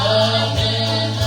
Amen.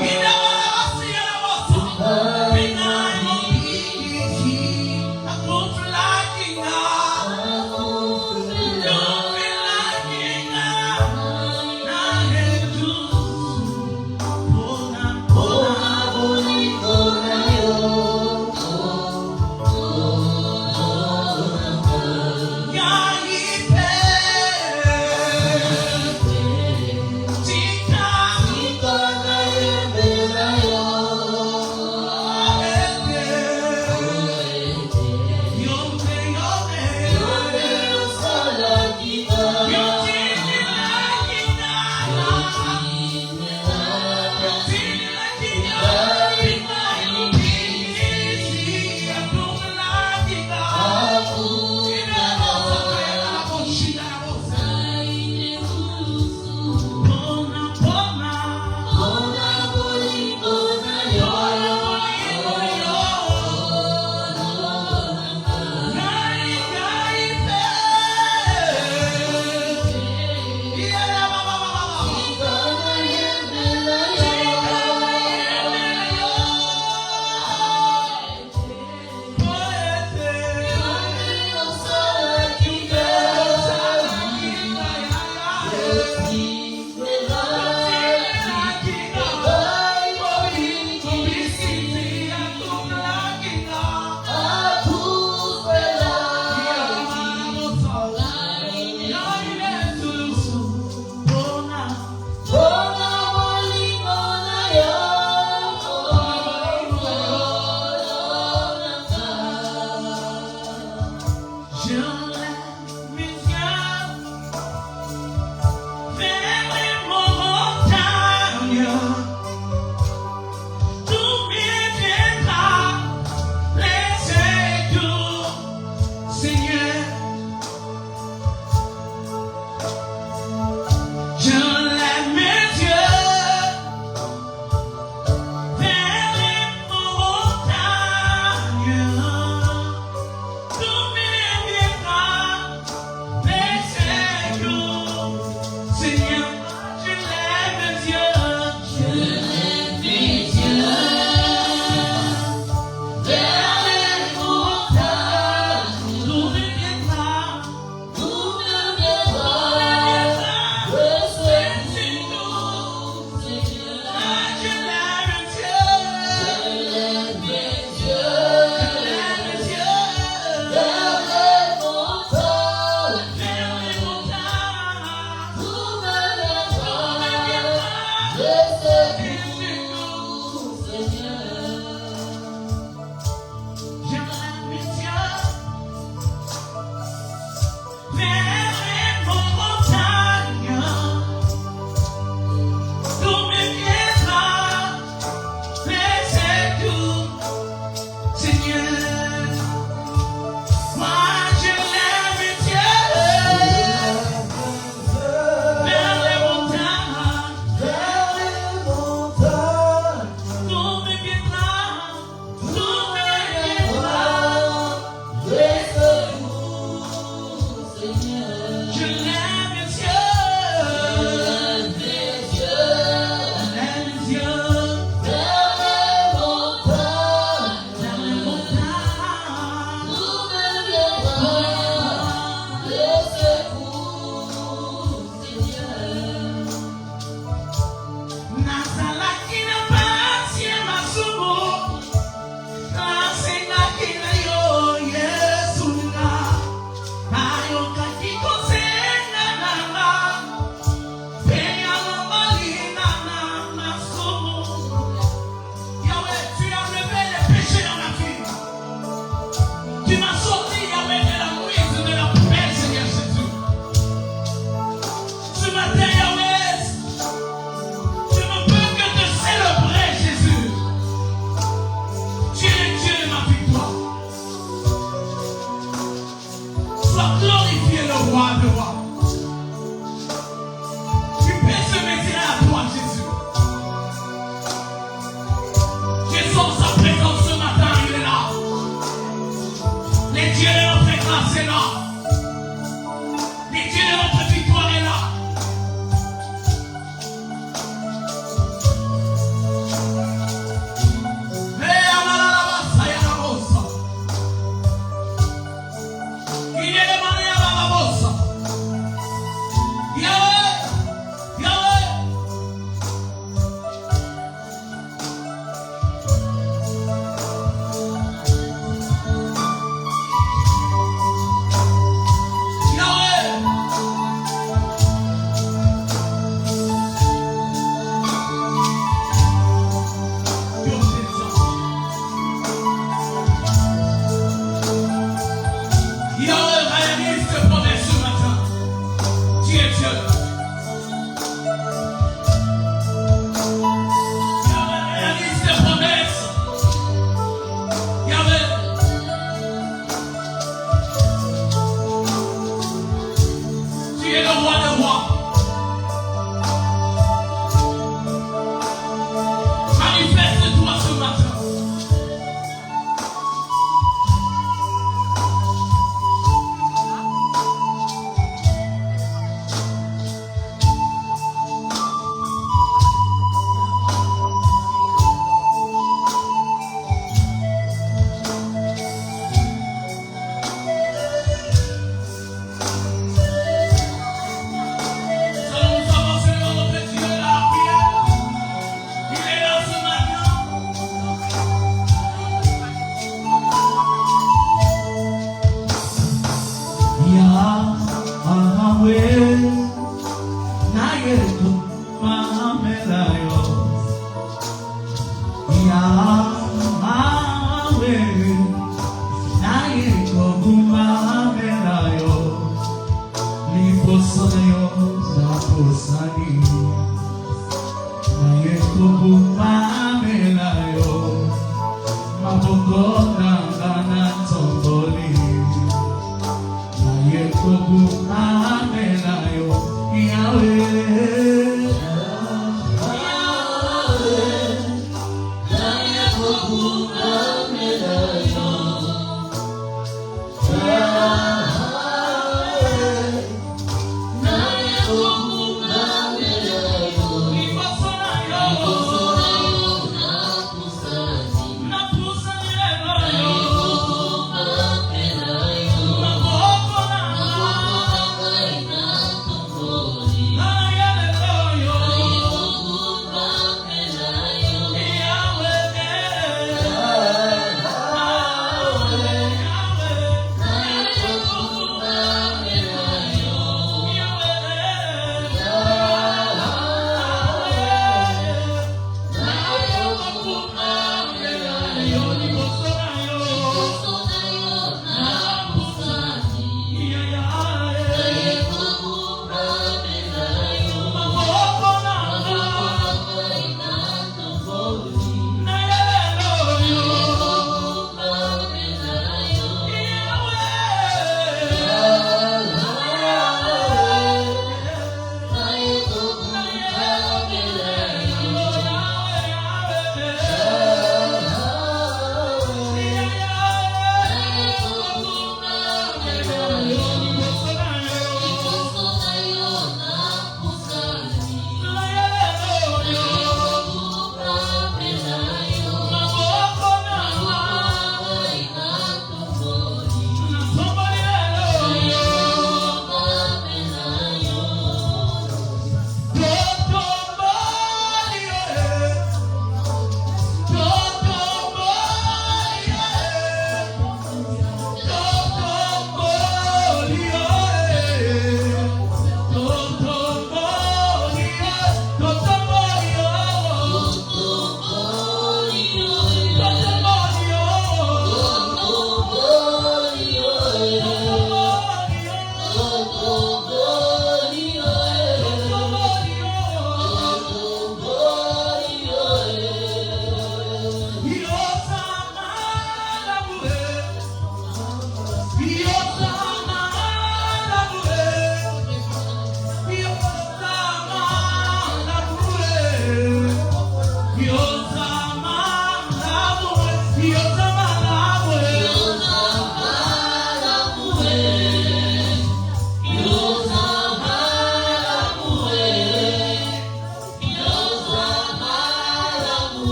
You know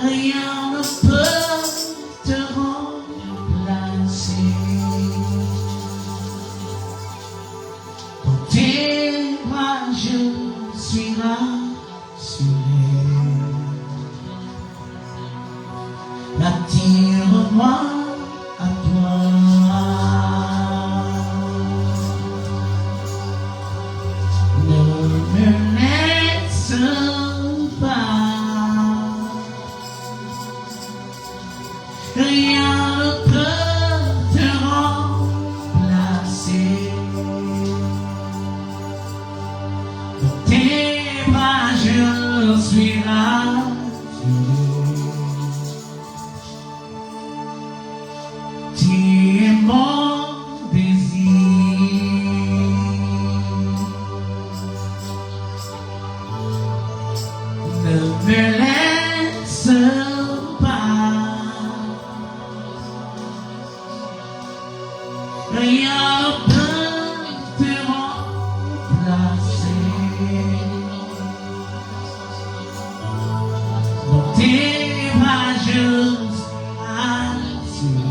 rien ne peut te remplacer. Dans tes bras je suis rassuré. Attire-moi à toi. Ne me laisse pas. Rien ne peut te remplacer. Dans tes bras je suis rassuré. Tu es mon désir. Ne me laisse pas. Rien ne peut te remplacer. Dans tes bras je suis assuré.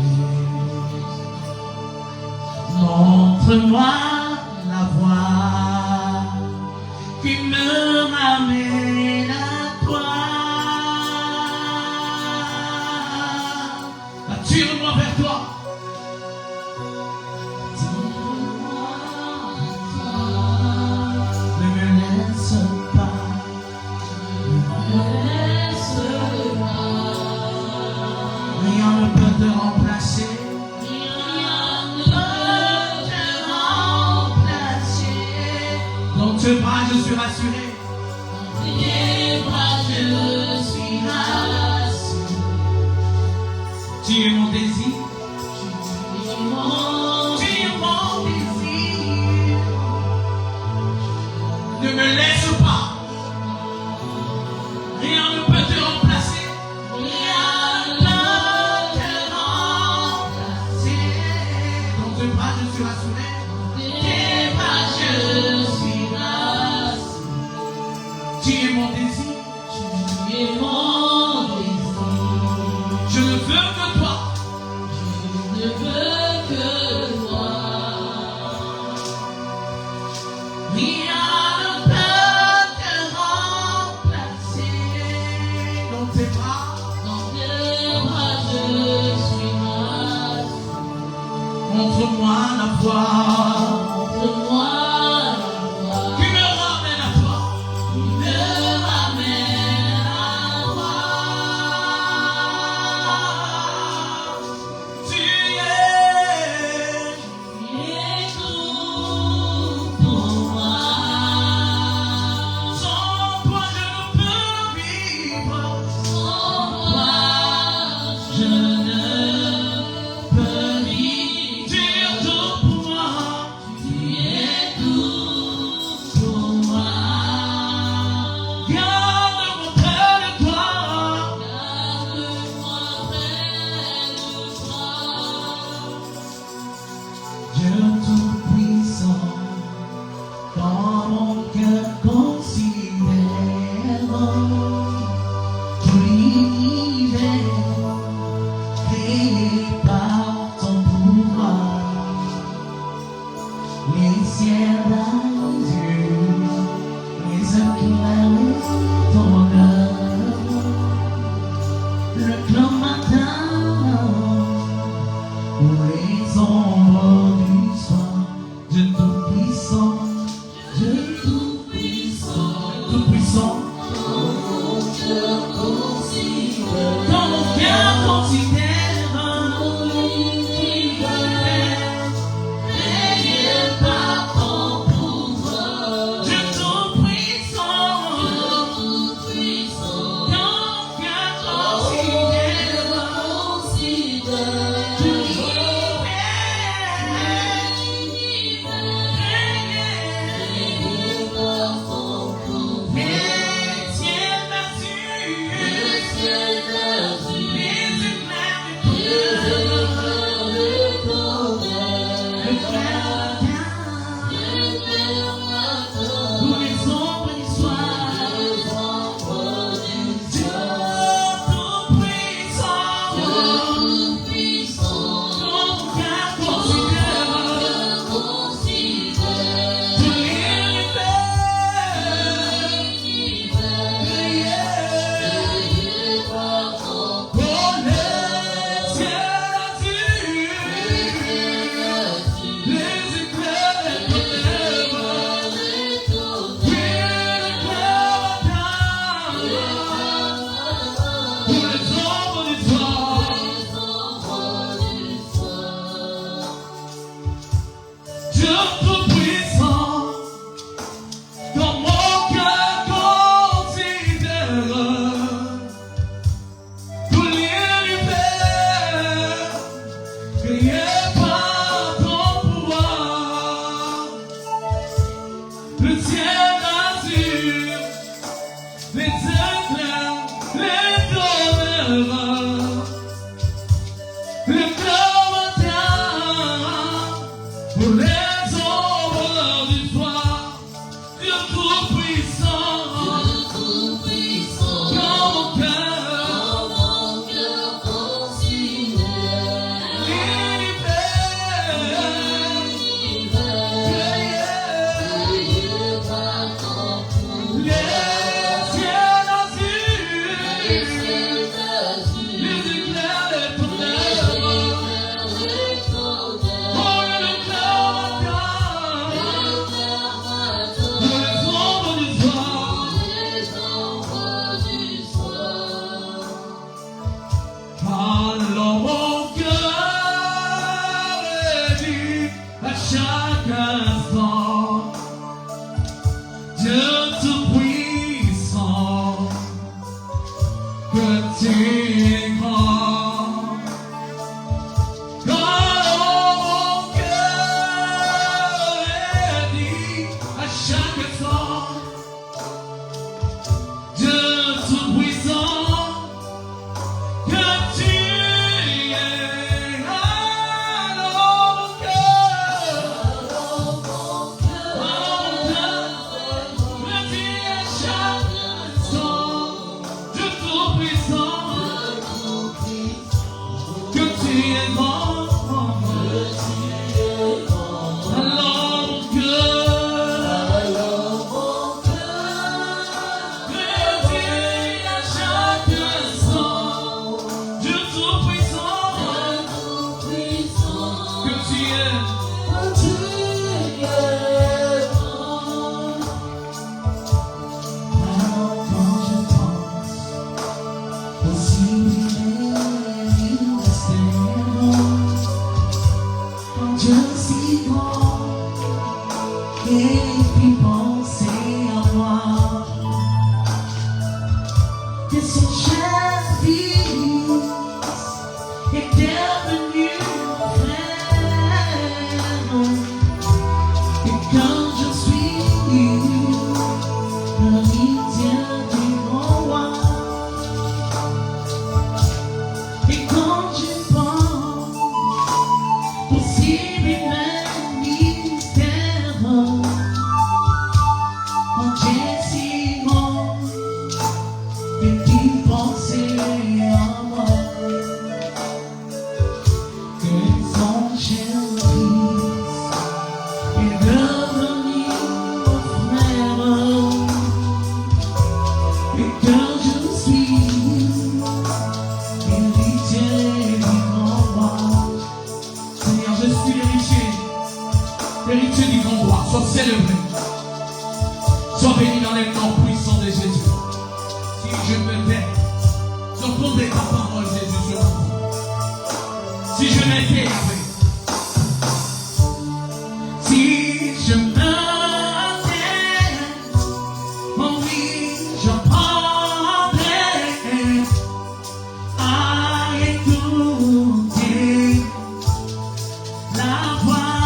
Montre-moi la voie qui me ramène à toi. Attire-moi vers toi. Ne me laisse pas. Rien ne peut te remplacer. Dans tes bras je suis rassuré. Dans tes bras je suis rassuré. Tu es mon désir. Tu es mon désir. Ne me laisse pas. Rien ne peut te remplacer. Rien ne peut te remplacer. Dans tes bras je suis rassuré. Dans tes bras je suis rassuré. Tu es mon désir. Tu es mon désir. Je ne veux que toi. Je ne veux que toi. Rien ne peut te remplacer. Dans tes bras je suis rassuré. Montre-moi la voie. Montre-moi la voie. Qui me ramène à toi. Qui me ramène à toi. Tu es tout pour moi. Sans toi je ne peux vivre. Sans toi je ne peux vivre. Tu es tout pour moi. Tu es tout pour moi. Garde-moi près de toi. Garde-moi près de toi. Dieu tout-puissant, dans mon cœur considère tout l'univers créé par ton pouvoir. Les ciels d'azur, les éclairs ton œuvre, le clair matin ou les ombres du soir. Dieu tout-puissant, Dieu tout-puissant, tout-puissant. Dans mon cœur considère l'univers créé par ton pouvoir. Dieu tout-puissant, dans mon cœur considère l'univers créé par ton pouvoir. Les ciels d'azur. L'héritier du grand roi, sois célébré. Sois béni dans les noms puissants de Jésus. Si je me tais, j'entendrai ta parole, Jésus, sur moi. Si je m'étais avec, si je me tais, mon oui, j'apprendrai à écouter la voix.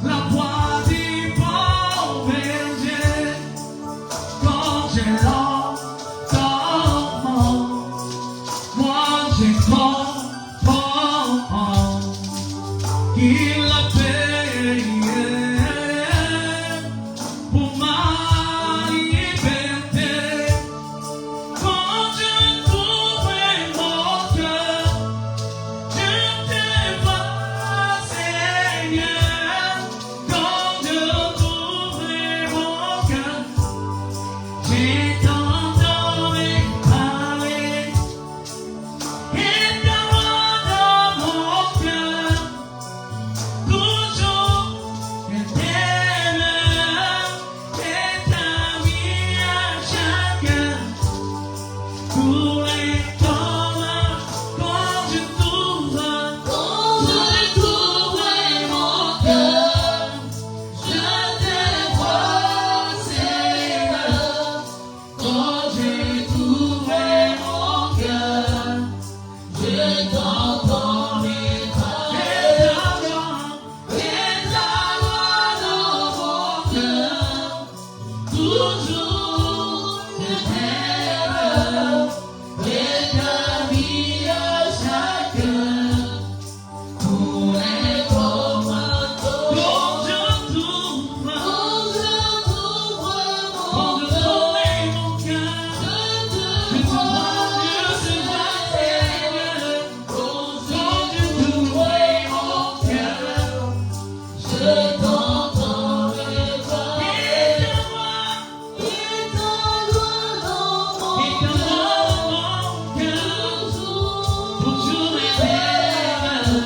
la voix du bon berger, quand j'ai l'entends, moi j'ai comprends qu'il a payé pour ma liberté. Quand je trouverai mon cœur, je te vois, Seigneur. Quand je trouverai mon cœur, j'ai t'entendu parler. Et ta voix dans mon cœur, toujours je t'aime. Et ta vie à chacun. Pour les communs, quand je trouverai mon cœur, je te vois, Seigneur. Quand j'ai trouvé mon cœur, je t'entendrai parler. Et ta voix dans mon cœur, toujours je t'aime. Et ta vie à chacun, pour les communs. Quand je trouverai mon cœur, je te vois, Seigneur. Quand je trouverai mon cœur, je t'entendrai parler. Et ta voix dans mon cœur, toujours je t'aime.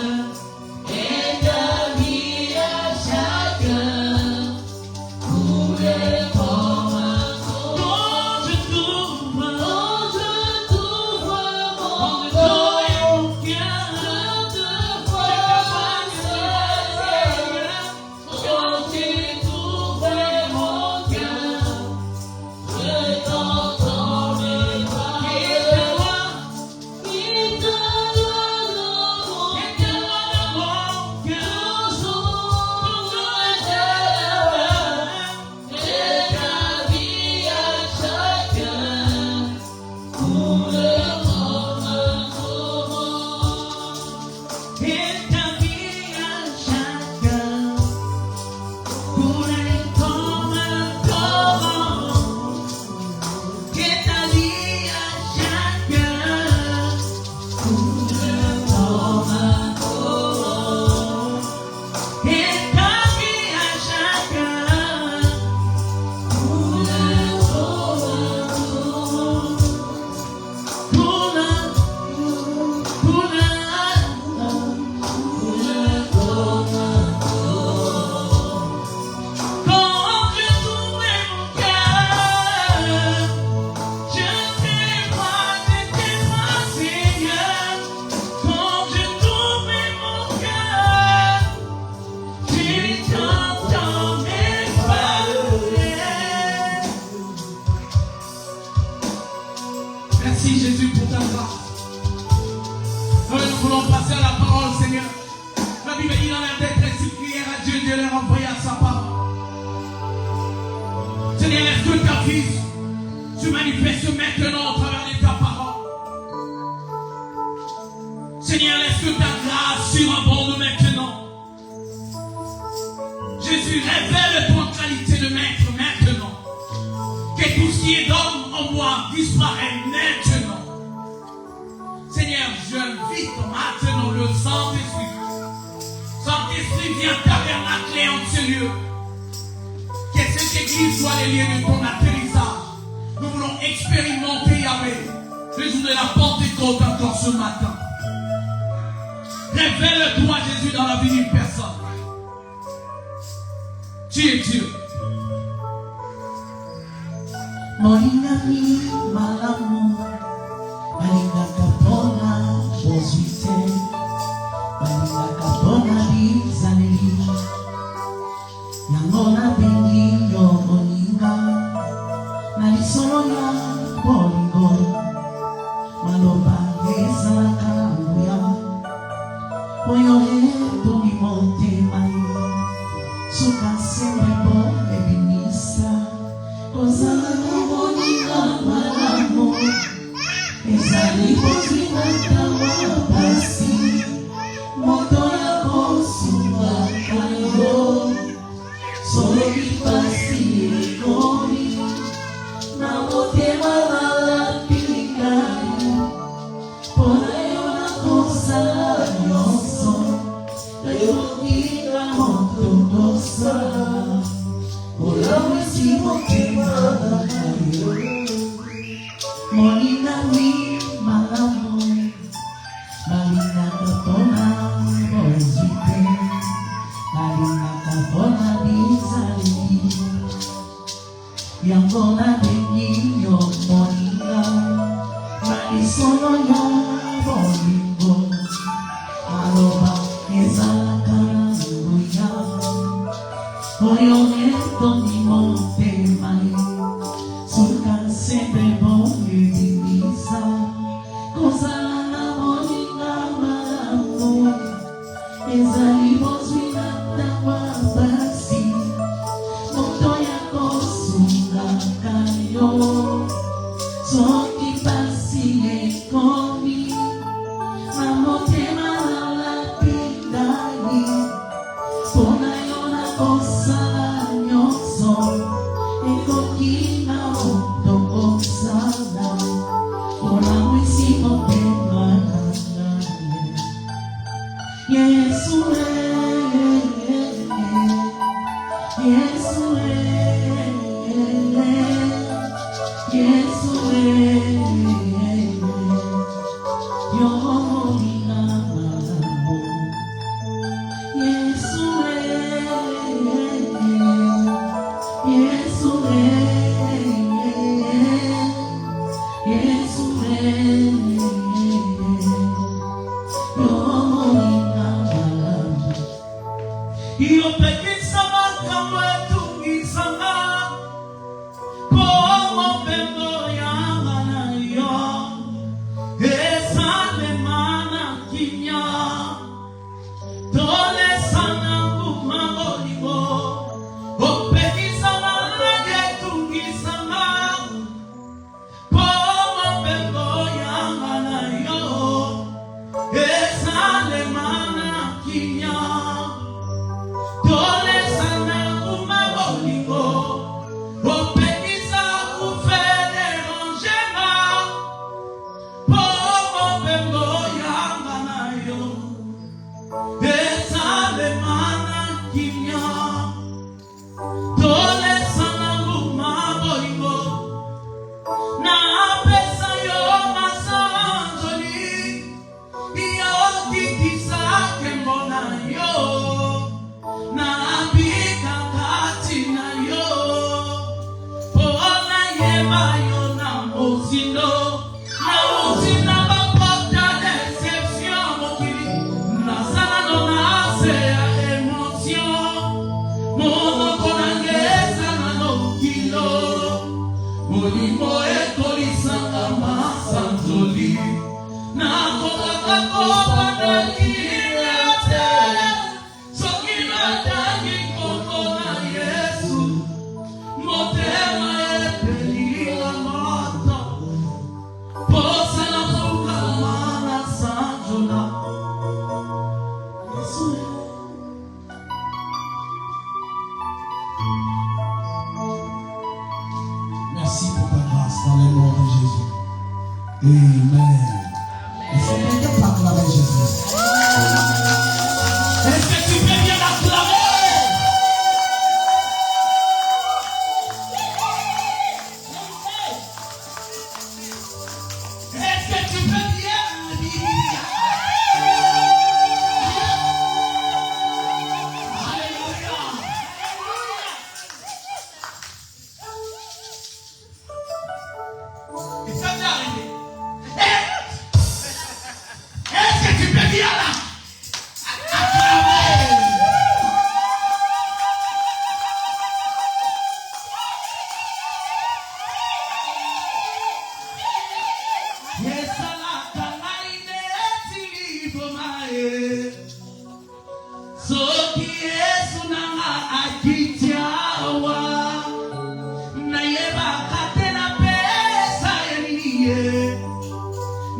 Et ta vie à chacun, pour les communs. Quand je trouverai mon cœur, je te vois, Seigneur. Quand j'ai trouvé mon cœur, je t'entendrai parler. Et ta voix dans mon cœur, toujours je t'aime. Et ta vie à chacun, pour les communs. Et ta vie à chacun, pour les communs. Et ta vie à chacun, pour les communs. Et ta vie à chacun, pour les communs. Quand je trouverai mon cœur, je t'ai moi, Seigneur. Quand je trouverai mon cœur, je t'entendrai parler. Merci Jésus pour ta grâce. Nous voulons passer à la parole, Seigneur. La Bible dit dans la détresse, il prière à Dieu, Dieu leur envoie sa parole. Seigneur, est-ce que ta vie se manifeste maintenant au travers de ta parole? Seigneur, est-ce que ta grâce surabonde maintenant? Jésus, révèle ton qualité de maître maintenant. Que tout ce qui est d'homme en moi disparaît maintenant. Seigneur, j'invite maintenant le Saint-Esprit. Saint-Esprit, viens tabernacler en ce lieu. Que cette église soit les lieux de ton atterrissage. Nous voulons expérimenter Yahweh, le jour de la Pentecôte encore ce matin. Révèle-toi, Jésus, dans la vie d'une personne. Tu es Dieu. Moringani malamu, malinga kapona bosite, malinga kapona bizaneli, nangona bengi yo moninga, nalisolo ya bolingo, maloba ezalaka nguya, oyo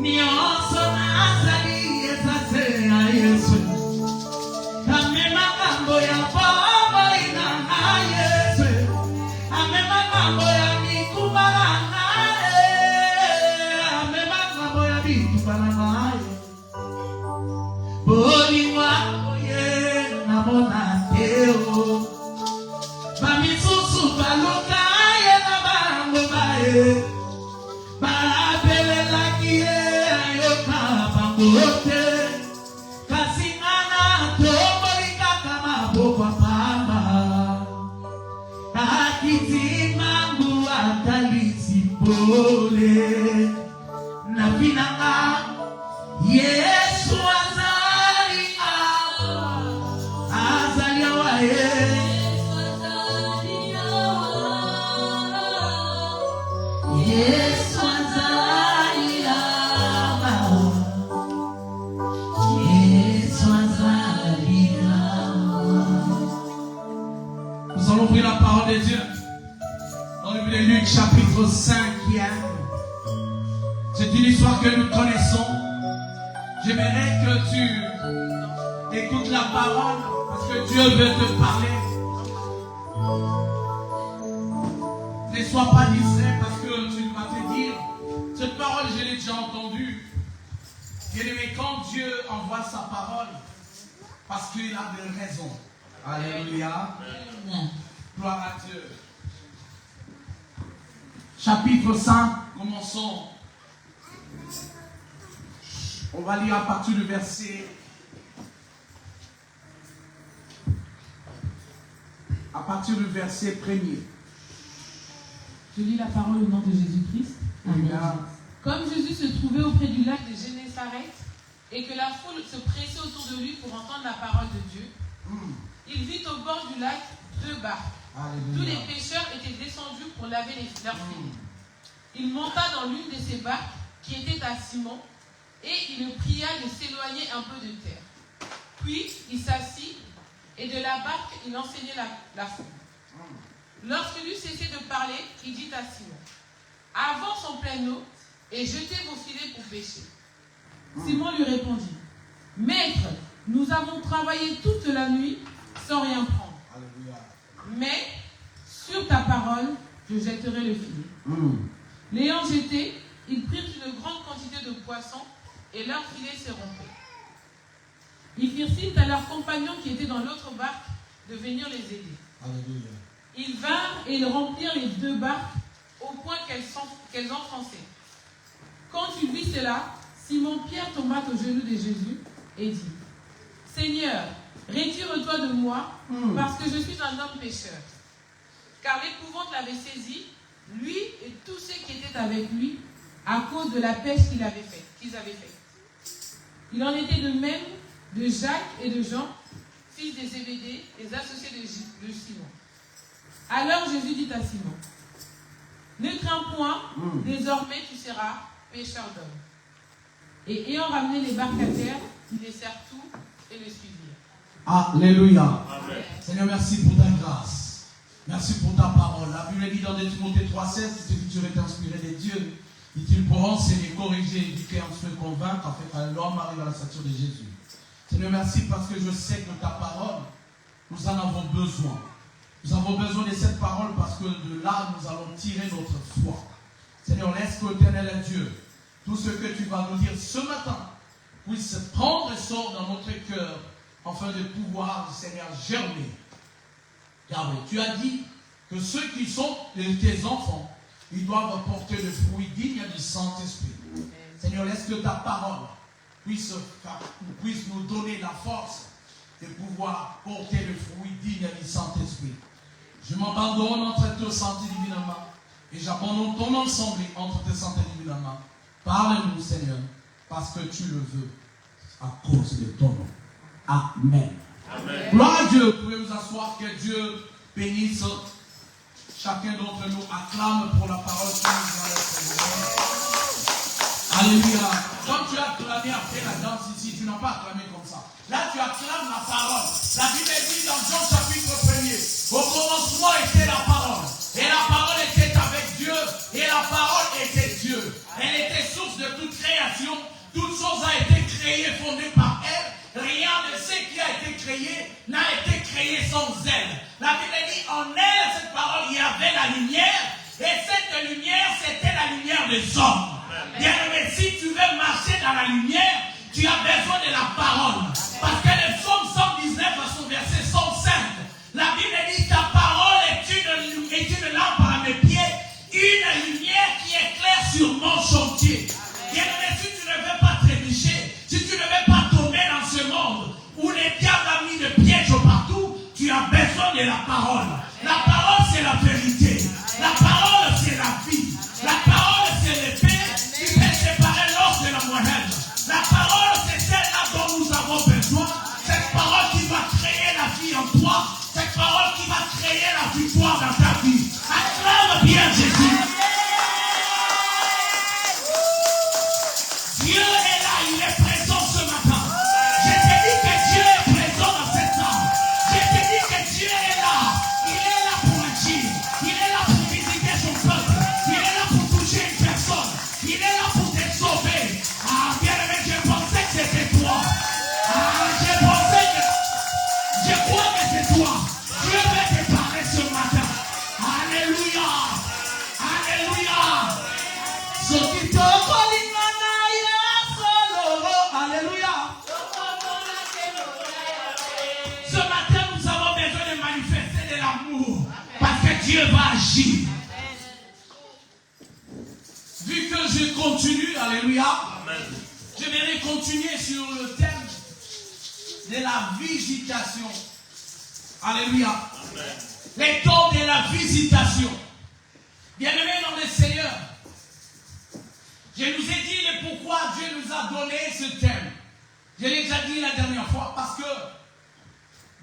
Ni espiritu balamayo. Boli wako ye namona teo. Bamisusu baluka ye na bango bae. Barabele laki ye ayoka bangote. Kasingana tobolika kama bokwa pamba. Akiti mangu atalisi pole. Na vinanga Yesu azali azali awa Yesu azali awa Yesu azali awa. Nous allons ouvrir la parole de Dieu dans le livre de Luc chapitre 5e. C'est une histoire que nous connaissons. J'aimerais que tu écoutes la parole parce que Dieu veut te parler. Ne sois pas distrait parce que tu vas te dire, cette parole je l'ai déjà entendue. Bien-aimé, quand Dieu envoie sa parole, parce qu'il a des raisons. Alléluia. Gloire à Dieu. Chapitre 5, commençons. On va lire à partir du verset. À partir du verset 1er. Je lis la parole au nom de Jésus-Christ. Amen. Comme Jésus se trouvait auprès du lac de Génézareth et que la foule se pressait autour de lui pour entendre la parole de Dieu, il vit au bord du lac 2 barques. Tous les pêcheurs étaient descendus pour laver leurs filets. Il monta dans l'une de ces barques qui était à Simon et il le pria de s'éloigner un peu de terre. Puis il s'assit et de la barque il enseignait la foule. Lorsqu'il eut cessé de parler, il dit à Simon, « Avance en pleine eau et jetez vos filets pour pêcher. » Simon lui répondit, « Maître, nous avons travaillé toute la nuit sans rien prendre. Mais sur ta parole, je jetterai le filet. » L'ayant jeté, ils prirent une grande quantité de poissons et leur filet se rompait. Ils firent signe à leurs compagnons qui étaient dans l'autre barque de venir les aider. Alléluia. Ils vinrent et ils remplirent les 2 barques au point qu'elles enfonçaient. Quand il vit cela, Simon-Pierre tomba aux genoux de Jésus et dit, « Seigneur, retire-toi de moi, parce que je suis un homme pécheur. » Car l'épouvante l'avait saisi, lui et tous ceux qui étaient avec lui, à cause de la pêche qu'ils avaient faite. Il en était de même de Jacques et de Jean, fils de Zébédée, les associés de Simon. Alors Jésus dit à Simon, « Ne crains point, désormais tu seras pêcheur d'hommes. » Et ayant ramené les barques à terre, ils laissèrent tout et le suivirent. Alléluia. Amen. Seigneur, merci pour ta grâce. Merci pour ta parole. La Bible dit dans 2 Timothée 3,16, cette écriture est inspirée de Dieu. Dit-il pour enseigner, corriger, éduquer, instruire, convaincre, afin que l'homme arrive à la stature de Jésus. Seigneur, merci parce que je sais que ta parole, nous en avons besoin. Nous avons besoin de cette parole parce que de là, nous allons tirer notre foi. Seigneur, laisse que l'Éternel Dieu, tout ce que tu vas nous dire ce matin, puisse prendre essor dans notre cœur, afin de pouvoir, Seigneur, germer. Car tu as dit que ceux qui sont tes enfants, ils doivent porter le fruit digne du Saint-Esprit. Seigneur, laisse que ta parole puisse nous donner la force de pouvoir porter le fruit digne du Saint-Esprit. Je m'abandonne entre tes santé divinement et j'abandonne ton ensemble entre tes santé divinement. Parle-nous, Seigneur, parce que tu le veux, à cause de ton nom. Amen. Amen. Gloire à Dieu. Vous pouvez vous asseoir, que Dieu bénisse. Chacun d'entre nous acclame pour la parole qui nous a été. Alléluia. Quand tu as acclamé après la danse ici, tu n'as pas acclamé comme ça. Là, tu acclames la parole. La Bible dit dans Jean chapitre 1er, au commencement était la parole. Et la parole était avec Dieu. Et la parole était Dieu. Elle était source de toute création. Toute chose a été créée, fondée par elle. Rien de ce qui a été créé n'a été créé sans elle. La Bible dit, en elle, cette parole, il y avait la lumière. Et cette lumière, c'était la lumière des hommes. Bien aimé, si tu veux marcher dans la lumière, tu as besoin de la parole. Parce que le psaume 119 à son verset 105, la Bible dit ta parole est une lampe à mes pieds, une lumière qui éclaire sur mon chantier. Bien-aimé, si tu ne veux pas trébucher, si tu ne veux pas tomber dans ce monde où les diables ont mis de pièges partout, tu as besoin de la parole. La parole, c'est la vérité. La parole, c'est la vie. La parole, c'est l'épée qui peut séparer l'os de la moelle. La parole, c'est celle-là dont nous avons besoin. Cette parole qui va créer la vie en toi. Cette parole qui va créer la victoire dans ta vie. Acclame bien Jésus. Dieu est là, il est présent ce matin. Je te dis que Dieu est présent dans cette salle. Je te dis que Dieu est là. Il est là pour agir. Il est là pour visiter son peuple. Il est là pour toucher une personne. Il est là pour te sauver. Ah, bien aimé, je pensais que c'était toi. Ah, je crois que c'est toi. Dieu veut te parler ce matin. Alléluia. Alléluia. Ce qui te Alléluia. Ce matin, nous avons besoin de manifester de l'amour. Parce que Dieu va agir. Vu que je continue, alléluia, je vais continuer sur le thème de la visitation. Alléluia. Les temps de la visitation. Bien-aimés dans le Seigneur, je nous ai dit le pourquoi Dieu nous a donné ce thème. Je l'ai déjà dit la dernière fois parce que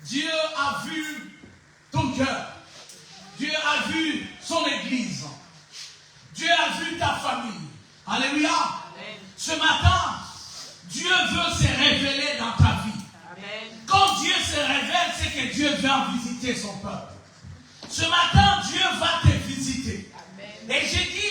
Dieu a vu ton cœur. Dieu a vu son église. Dieu a vu ta famille. Alléluia. Amen. Ce matin, Dieu veut se révéler dans ta vie. Amen. Quand Dieu se révèle, c'est que Dieu vient visiter son peuple. Ce matin, Dieu va te visiter. Amen. Et j'ai dit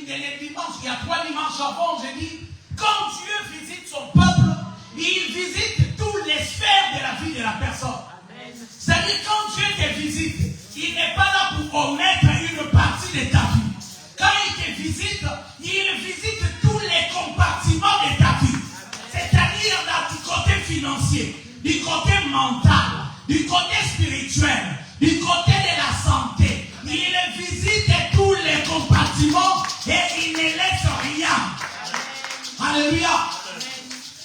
les dimanches, il y a 3 dimanches avant, j'ai dit, quand Dieu visite son peuple, il visite toutes les sphères de la vie de la personne. Amen. C'est-à-dire, quand Dieu te visite, il n'est pas là pour omettre une partie de ta vie. Quand il te visite, il visite tous les compartiments de ta vie. C'est-à-dire du côté financier, du côté mental, du côté spirituel, du côté de la santé. Il visite tous les compartiments et il ne laisse rien. Alléluia.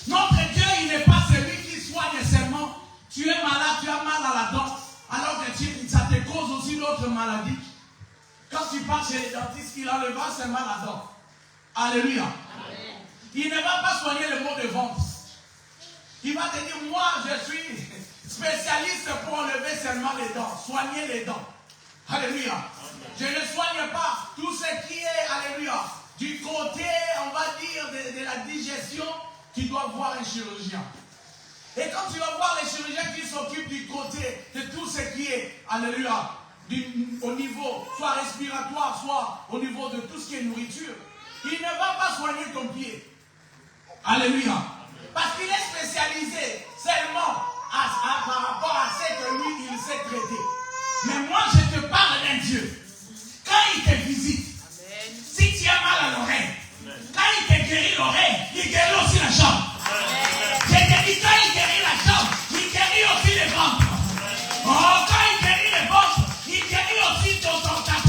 Notre Dieu, il n'est pas celui qui soigne seulement. Tu es malade, tu as mal à la dent. Alors que ça te cause aussi d'autres maladies. Quand tu pars chez les dentistes, il enlèvera ses mal à la dent. Alléluia. Amen. Il ne va pas soigner le mot de ventre. Il va te dire, moi je suis spécialiste pour enlever seulement les dents. Soigner les dents. Alléluia. Amen. Je ne soigne pas tout ce qui est, alléluia, du côté, on va dire, de la digestion, tu dois voir un chirurgien. Et quand tu vas voir les chirurgiens qui s'occupent du côté de tout ce qui est, alléluia, au niveau soit respiratoire, soit au niveau de tout ce qui est nourriture, il ne va pas soigner ton pied. Alléluia. Parce qu'il est spécialisé seulement par rapport à ce que lui, il sait traiter. Mais moi, je te parle d'un Dieu. Quand il te visite, si tu as mal à l'oreille, quand il te guérit l'oreille, il guérit aussi la jambe. Je te dis, quand il guérit la jambe, il guérit aussi les ventres. Oh, quand il guérit les ventres, il guérit aussi ta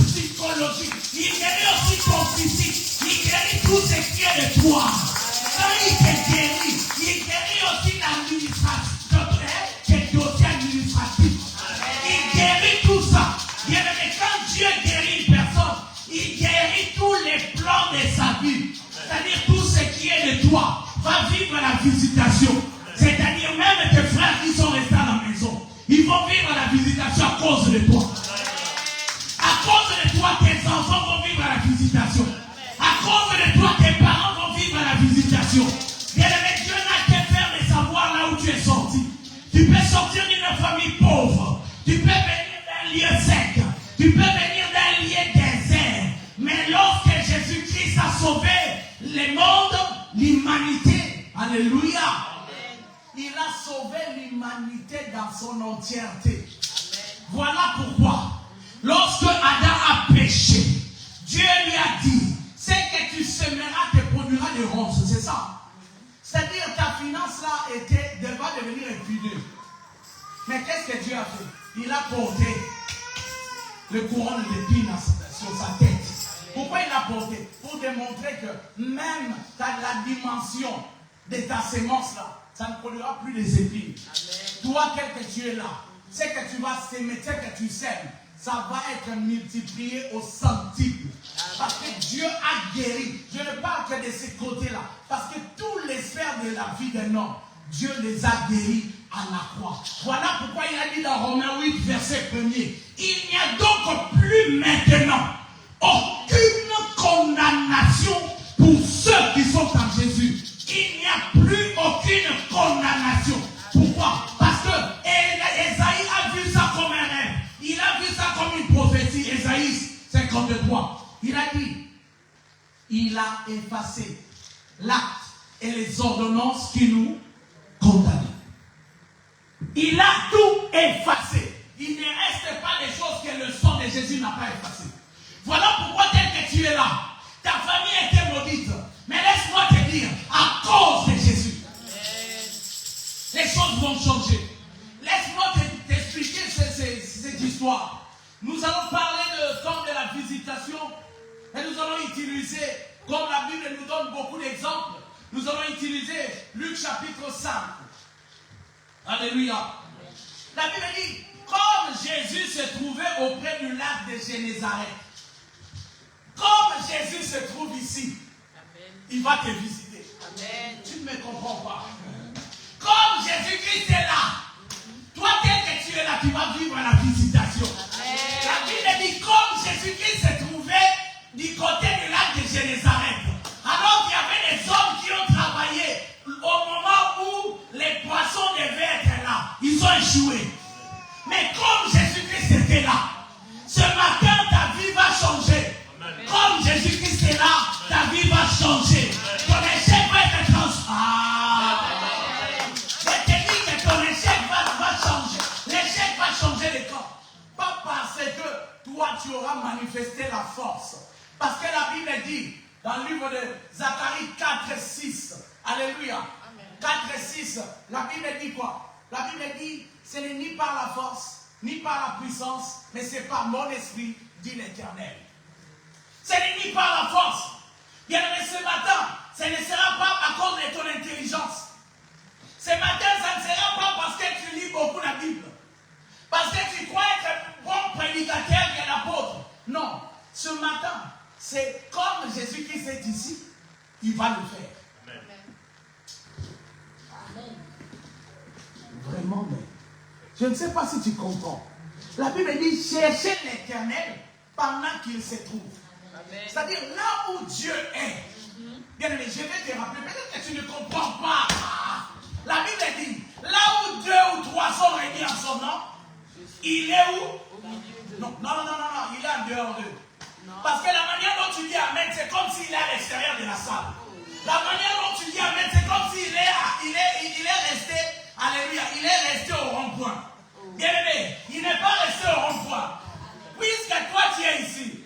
psychologie. Il guérit aussi ton physique. Il guérit tout ce qui est de toi. Quand il te guérit, il guérit aussi l'administration, tes dossiers administratifs. Il guérit tout ça. Bien aimé, quand Dieu guérit une personne, il guérit tous les plans de sa vie. C'est-à-dire tout ce qui est de toi va vivre la visitation. C'est-à-dire même tes frères qui sont restés à la maison, ils vont vivre la visitation à cause de toi. À cause de toi, tes enfants vont vivre la visitation. À cause de toi, tes parents vont vivre la visitation. Bien-aimé, Dieu n'a qu'à faire de savoir là où tu es sorti. Tu peux sortir d'une famille pauvre. Tu peux venir d'un lieu sec. Tu peux venir d'un lieu désert. Mais lorsque Jésus-Christ a sauvé le monde, l'humanité, alléluia, il a sauvé l'humanité dans son entièreté. Voilà pourquoi, lorsque Adam a péché, Dieu lui a dit, c'est que tu sèmeras tes produits. murmura de ronces, c'est ça. C'est-à-dire ta finance là va devenir épineux. Mais qu'est-ce que Dieu a fait? Il a porté le couronne d'épines sur sa tête. Pourquoi il l'a porté? Pour démontrer que même la dimension de ta sémence là, ça ne produira plus des épines. Toi, tel que tu es là, c'est que tu vas s'aimer, c'est que tu sèmes, ça va être multiplié au centuple. Parce que Dieu a guéri. Je ne parle que de ces côtés-là. Parce que toutes les sphères de la vie d'un homme, Dieu les a guéris à la croix. Voilà pourquoi il a dit dans Romains 8, verset 1er, il n'y a donc plus maintenant aucune condamnation pour ceux qui sont en Jésus. Il n'y a plus aucune condamnation. Pourquoi? Parce que Esaïe a vu ça comme un rêve. Il a vu ça comme une prophétie. Esaïe 53. Il a dit, il a effacé l'acte et les ordonnances qui nous condamnaient. Il a tout effacé. Il ne reste pas des choses que le sang de Jésus n'a pas effacées. Voilà pourquoi tel que tu es là, ta famille était maudite. Mais laisse-moi te dire, à cause de Jésus, les choses vont changer. Laisse-moi t'expliquer cette histoire. Nous allons parler de temps de la visitation et nous allons utiliser, comme la Bible nous donne beaucoup d'exemples, nous allons utiliser Luc chapitre 5. Alléluia. La Bible dit, comme Jésus se trouvait auprès du lac de Génézareth, comme Jésus se trouve ici, il va te visiter. Amen. Tu ne me comprends pas. Comme Jésus-Christ est là, toi tel que tu es là, tu vas vivre la visitation. Amen. La Bible dit, comme Jésus-Christ se trouvait du côté du lac de Génézareth, alors qu'il y avait des hommes qui ont travaillé au moment où les poissons devaient être là, ils ont échoué. Mais comme Jésus-Christ était là, ce matin ta vie va changer. Amen. Comme Jésus-Christ est là, ta vie va changer. Ton échec va être je te dis que ton échec va changer. L'échec va changer les corps. Pas parce que toi tu auras manifesté la force. Parce que la Bible dit, dans le livre de Zacharie 4:6, alléluia, 4:6, la Bible dit quoi? La Bible dit, ce n'est ni par la force, ni par la puissance, mais c'est par mon esprit, dit l'Éternel. Ce n'est ni par la force. Bien aimé, ce matin, ce ne sera pas à cause de ton intelligence. Ce matin, ça ne sera pas parce que tu lis beaucoup la Bible. Parce que tu crois être un bon prédicateur et l'apôtre. Non. Ce matin, c'est comme Jésus-Christ est ici, il va le faire. Amen. Vraiment, mais je ne sais pas si tu comprends. La Bible dit, cherchez l'Éternel pendant qu'il se trouve. C'est-à-dire là où Dieu est. Bien aimé, je vais te rappeler, peut-être que tu ne comprends pas. La Bible dit, là où 2 ou 3 sont réunis en son nom, il est où? Non, il est en dehors d'eux. Parce que la manière dont tu dis Amen, c'est comme s'il est à l'extérieur de la salle. La manière dont tu dis Amen, c'est comme s'il est resté, alléluia, il est resté au rond-point. Bien aimé, il n'est pas resté au rond-point. Puisque toi tu es ici,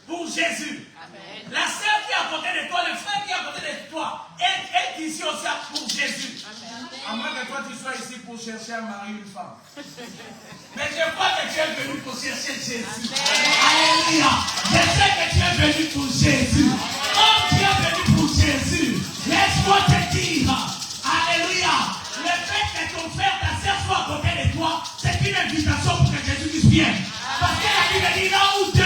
pour Jésus. Amen. La sœur qui est à côté de toi, le frère qui est à côté de toi, est ici aussi pour Jésus. Amen. À moins que toi tu sois ici pour chercher un mari ou une femme. Mais je crois que tu es venu pour chercher Jésus. Alléluia. Je sais que tu es venu pour Jésus. Comme tu es venu pour Jésus, laisse-moi te dire, alléluia, le fait que ton frère, ta sœur soit à côté de toi, c'est une invitation pour que Jésus puisse vienne. Parce que la Bible dit là où 2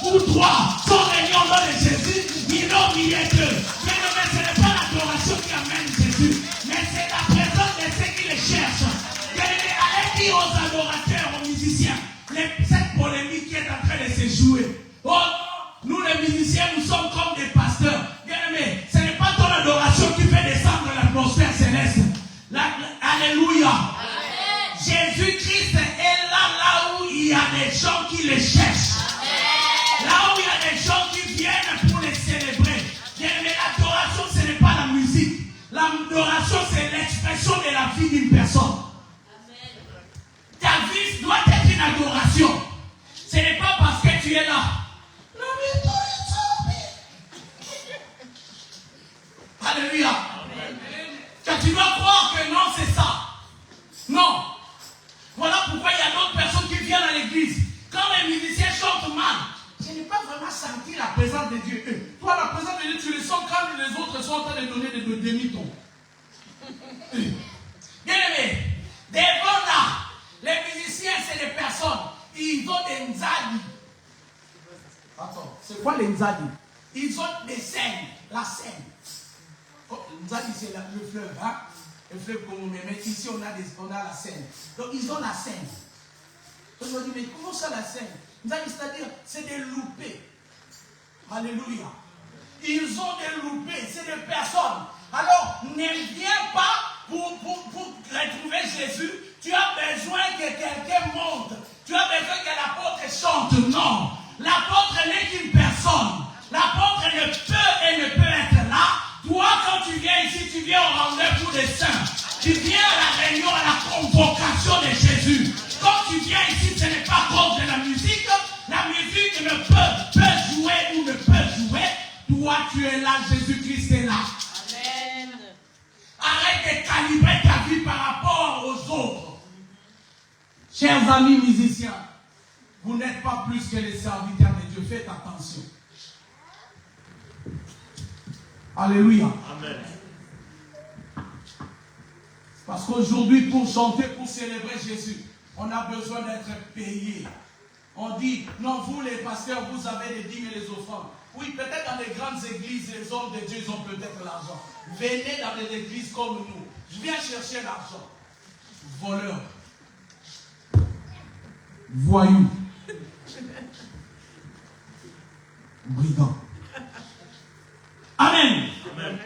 ou 3 sont réunis au nom de Jésus, il est au milieu d'eux. Mais ce n'est pas l'adoration qui amène Jésus, mais c'est la présence de ceux qui le cherchent. Allez dire aux adorateurs, aux musiciens, cette polémique qui est en train de se jouer. Oh, nous les musiciens, nous sommes comme des pasteurs. Bien aimé, ce n'est pas ton adoration qui fait descendre l'atmosphère céleste. Alléluia. Jésus-Christ est là où il y a des gens qui le cherchent. Amen. Là où il y a des gens qui viennent pour les célébrer. Bien aimé, l'adoration, ce n'est pas la musique. L'adoration, c'est l'expression de la vie d'une personne. Ta vie doit être une adoration. Ce n'est pas parce que tu es là. Tu dois croire que non, c'est ça. Non. Voilà pourquoi il y a d'autres personnes qui viennent à l'église. Quand les musiciens chantent mal, je n'ai pas vraiment senti la présence de Dieu. Toi, la présence de Dieu, tu le sens quand les autres sont en train de donner des demi-tons. Bien aimé, devant là, les musiciens, c'est des personnes. Ils ont des nzadi. Attends, c'est quoi les nzadi? Ils ont des scènes, la scène. Oh, nzadi, c'est le fleuve, hein? Le fleuve comme on met. Mais ici, on a la scène. Donc, ils ont la scène. Donc, je me dis, mais comment ça, la scène? Nzadi, c'est-à-dire, c'est des loupés. Alléluia. Ils ont des loupés, c'est des personnes. Alors, ne viens pas pour retrouver Jésus. Tu as besoin que quelqu'un monte. Tu as besoin que l'apôtre chante. Non. L'apôtre n'est qu'une personne. L'apôtre ne peut être là. Toi, quand tu viens ici, tu viens au rendez-vous des saints. Tu viens à la réunion, à la convocation de Jésus. Quand tu viens ici, ce n'est pas cause de la musique. La musique ne peut jouer ou ne peut jouer. Toi, tu es là, Jésus-Christ est là. Amen. Arrête de calibrer ta vie par rapport aux autres. Chers amis musiciens, vous n'êtes pas plus que les serviteurs de Dieu. Faites attention. Alléluia. Amen. Parce qu'aujourd'hui, pour chanter, pour célébrer Jésus, on a besoin d'être payé. On dit, non, vous les pasteurs, vous avez les dîmes et les offrandes. Oui, peut-être dans les grandes églises, les hommes de Dieu, ils ont peut-être l'argent. Venez dans des églises comme nous. Je viens chercher l'argent. Voleurs. Voyous. Brigands. Amen. Amen.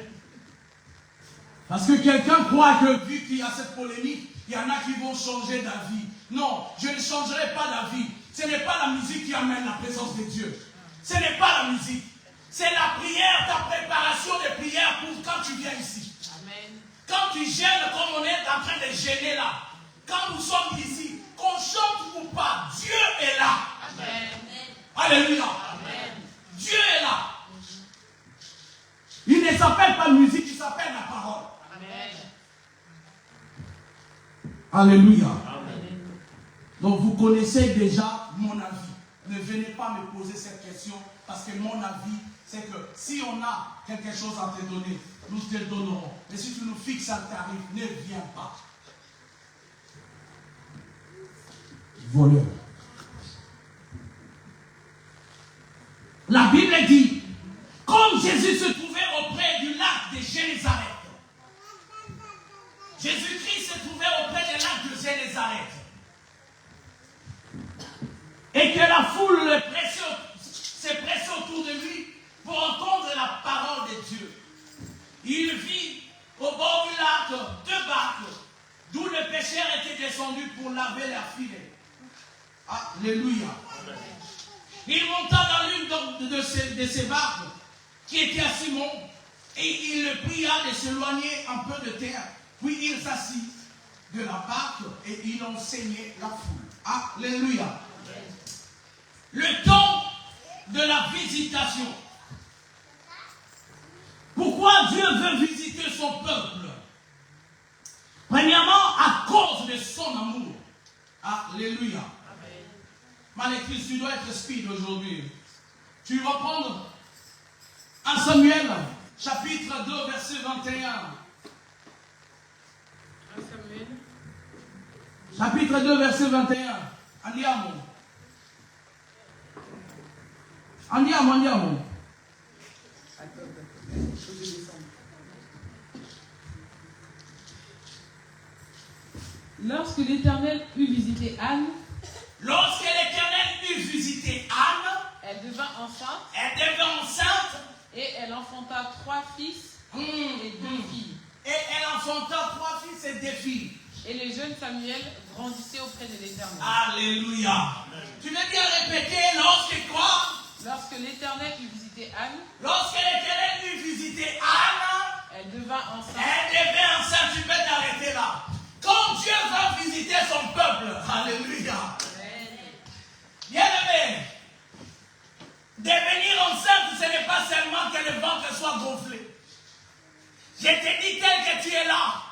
Parce que quelqu'un croit que vu qu'il y a cette polémique, il y en a qui vont changer d'avis. Non, je ne changerai pas d'avis. Ce n'est pas la musique qui amène la présence de Dieu. Ce n'est pas la musique. C'est la prière, ta préparation de prière pour quand tu viens ici. Amen. Quand tu gênes comme on est en train de gêner là. Quand nous sommes ici, qu'on chante ou pas, Dieu est là. Amen. Alléluia. Amen. Dieu est là. Il ne s'appelle pas musique, il s'appelle la parole. Amen. Alléluia. Amen. Donc vous connaissez déjà mon avis. Ne venez pas me poser cette question parce que mon avis, c'est que si on a quelque chose à te donner, nous te le donnerons. Mais si tu nous fixes un tarif, ne viens pas. Voleur. La Bible dit, comme Jésus se trouvait auprès du lac de Génézareth, Jésus-Christ se trouvait auprès du lac de Génézareth, et que la foule s'est pressée autour de lui pour entendre la parole de Dieu. Il vit au bord du lac 2 barques, d'où le pécheur était descendu pour laver leurs filets. Alléluia. Il monta dans l'une de ces barques qui était à Simon et il le pria de s'éloigner un peu de terre. Puis il s'assit de la barque et il enseignait la foule. Alléluia. Le temps de la visitation. Pourquoi Dieu veut visiter son peuple? Premièrement, à cause de son amour. Alléluia. Malétrice, tu dois être speed aujourd'hui. Tu vas prendre 1 Samuel, chapitre 2, verset 21. 1 Samuel. Chapitre 2, verset 21. Andiamo. Andiamo, andiamo. Lorsque l'Éternel eut visité Anne, Lorsque l'Éternel eut visité Anne, elle devint enceinte et elle enfanta 3 fils et 2 filles. Et elle enfanta 3 fils et 2 filles. Et le jeune Samuel grandissait auprès de l'Éternel. Alléluia. Tu veux bien répéter lorsque quoi? Lorsque l'Éternel eut visité Anne, Lorsque l'Éternel eut visité Anne, elle devint enceinte. elle devait enceinte. Tu peux t'arrêter là. Quand Dieu va visiter son peuple, alléluia. Bien aimé, devenir enceinte, ce n'est pas seulement que le ventre soit gonflé. Je te dis tel que tu es là.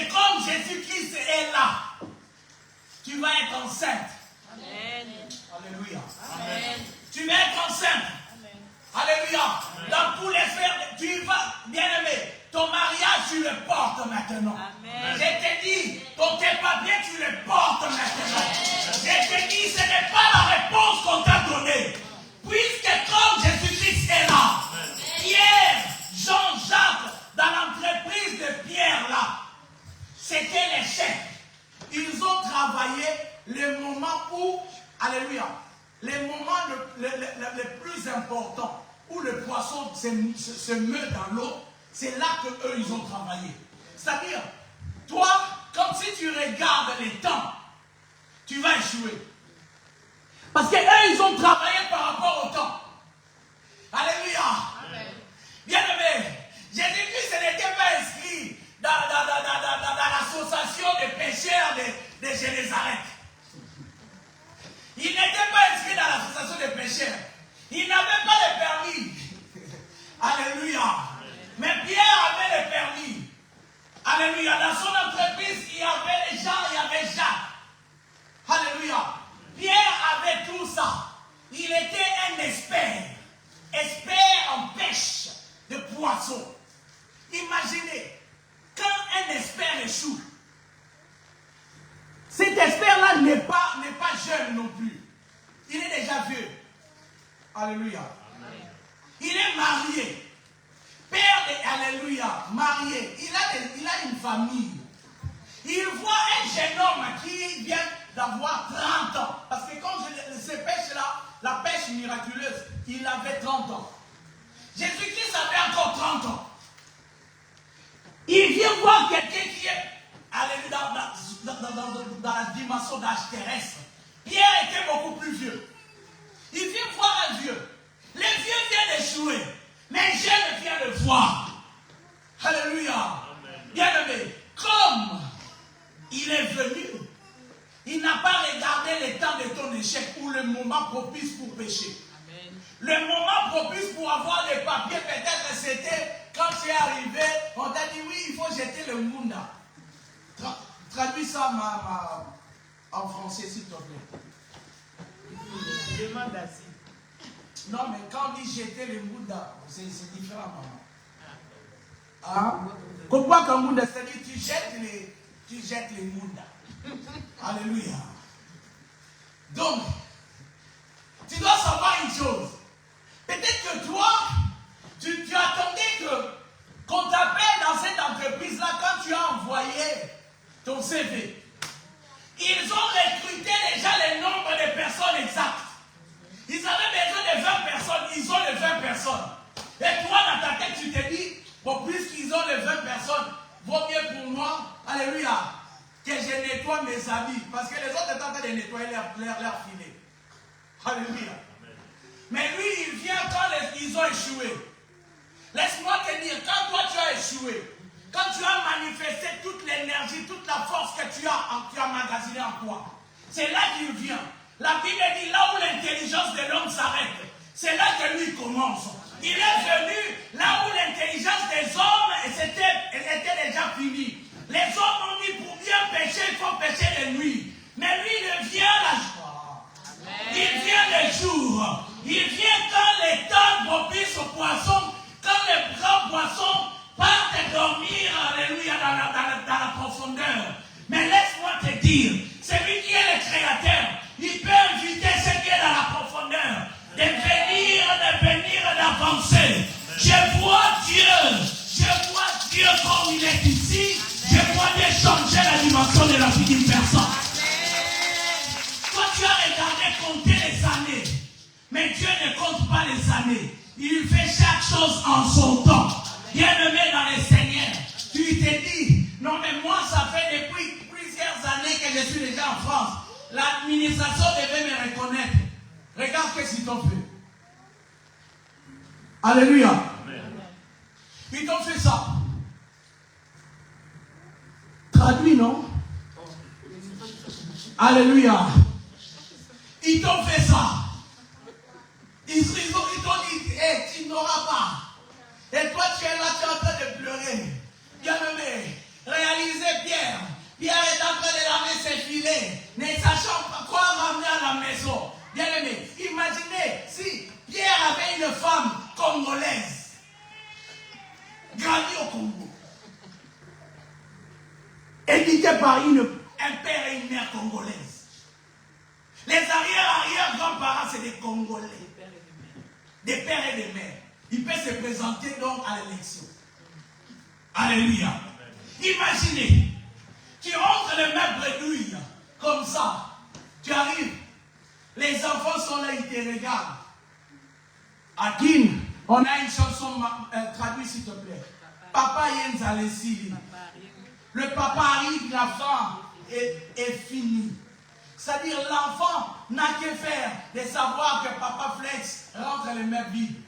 comme Jésus-Christ est là, tu vas être enceinte. Amen. Alléluia. Amen. Tu vas être enceinte. Amen. Alléluia. Dans tous les sphères, tu vas, bien-aimé, ton mariage, tu le portes maintenant. Amen. Je t'ai dit, tes papiers, tu les portes maintenant. Je t'ai dit, ce n'est pas la réponse qu'on t'a donnée. Puisque comme Jésus-Christ est là, Pierre, Jean-Jacques, dans l'entreprise de Pierre là, c'était l'échec. Ils ont travaillé les moments où, alléluia, les moments les plus importants, où le poisson se meut dans l'eau, c'est là que eux ils ont travaillé. C'est-à-dire, toi, comme si tu regardes les temps, tu vas échouer. Parce que eux ils ont travaillé par rapport au temps. Alléluia. Amen. Bien-aimé, Jésus-Christ n'était pas inscrit dans l'association des pécheurs de Génézareth. Il n'était pas inscrit dans l'association des pécheurs. Il n'avait pas le permis. Alléluia. Mais Pierre avait le permis. Alléluia. Dans son entreprise, il y avait les gens, il y avait Jacques. Alléluia. Pierre avait tout ça. Il était un expert. Expert en pêche de poissons. Imaginez, quand un expert échoue, cet expert-là n'est pas jeune non plus. Il est déjà vieux. Alléluia. Amen. Il est marié. Père de Alléluia, marié. Il a une famille. Il voit un jeune homme qui vient d'avoir 30 ans. Parce que quand ces pêches-là, la pêche miraculeuse, il avait 30 ans. Jésus-Christ avait encore 30 ans. Il vient voir quelqu'un qui est dans la dimension d'âge terrestre. Pierre était beaucoup plus vieux. Il vient voir un vieux. Le vieux vient d'échouer. Mais un jeune vient de voir. Alléluia. Bien-aimé, comme il est venu, il n'a pas regardé le temps de ton échec ou le moment propice pour pécher. Amen. Le moment propice pour avoir les papiers, peut-être c'était quand tu es arrivé, on t'a dit oui, il faut jeter le Munda. Traduis ça en français, s'il te plaît. Demande assis. Non, mais quand on dit jeter le Munda, c'est différent, maman. Ah? Pourquoi quand Munda, c'est-à-dire tu jettes les Munda. Alléluia. Donc, tu dois savoir une chose. Peut-être que toi, tu attendais qu'on t'appelle dans cette entreprise-là quand tu as envoyé ton CV. Ils ont recruté déjà le nombre de personnes exactes. Ils avaient besoin de 20 personnes, ils ont les 20 personnes. Et toi, dans ta tête, tu te dis, bon, puisqu'ils ont les 20 personnes, vaut mieux pour moi, alléluia, que je nettoie mes habits. Parce que les autres étaient en train de nettoyer leur filet. Alléluia. Mais lui, il vient quand ils ont échoué. Laisse-moi te dire, quand toi tu as échoué, quand tu as manifesté toute l'énergie, toute la force que tu as emmagasinée en toi, c'est là qu'il vient. La Bible dit, là où l'intelligence de l'homme s'arrête, c'est là que lui commence. Il est venu là où l'intelligence des hommes était déjà finie. Les hommes ont dit, pour bien pécher, il faut pécher les nuits. Mais lui, il vient la joie. Il vient le jour. Il vient quand les temps propices aux poissons, quand les grands poissons partent dormir, alléluia, dans la profondeur. Mais laisse-moi te dire, celui qui est le créateur, il peut inviter ceux qui est dans la profondeur, de venir, d'avancer. Je vois Dieu comme il est ici, je vois Dieu changer la dimension de la vie d'une personne. Toi, tu as regardé compter les années, mais Dieu ne compte pas les années. Il fait chaque chose en son temps. Bien-aimé dans le Seigneur, tu t'es dit, non mais moi ça fait depuis plusieurs années que je suis déjà en France. L'administration devait me reconnaître. Regarde ce qu'ils t'ont fait. Alléluia. Amen. Ils t'ont fait ça. Traduit, non? Alléluia. Ils t'ont fait ça. Ils t'ont dit, hey, tu n'auras pas. Et toi, tu es là, tu es en train de pleurer. Bien-aimé, réalisez grandi au Congo. Éduqué par un père et une mère congolaises. Les arrière-grands-parents, c'est des Congolais. Des pères et des mères. Il peut se présenter donc à l'élection. Alléluia. Imaginez, tu rentres les mains bredouilles, comme ça. Tu arrives, les enfants sont là, ils te regardent. Akin, on a une chanson traduite s'il te plaît. Papa Yenza Lesili. Le papa arrive, la femme est finie. C'est-à-dire l'enfant n'a que faire de savoir que papa Flex rentre les mains vides.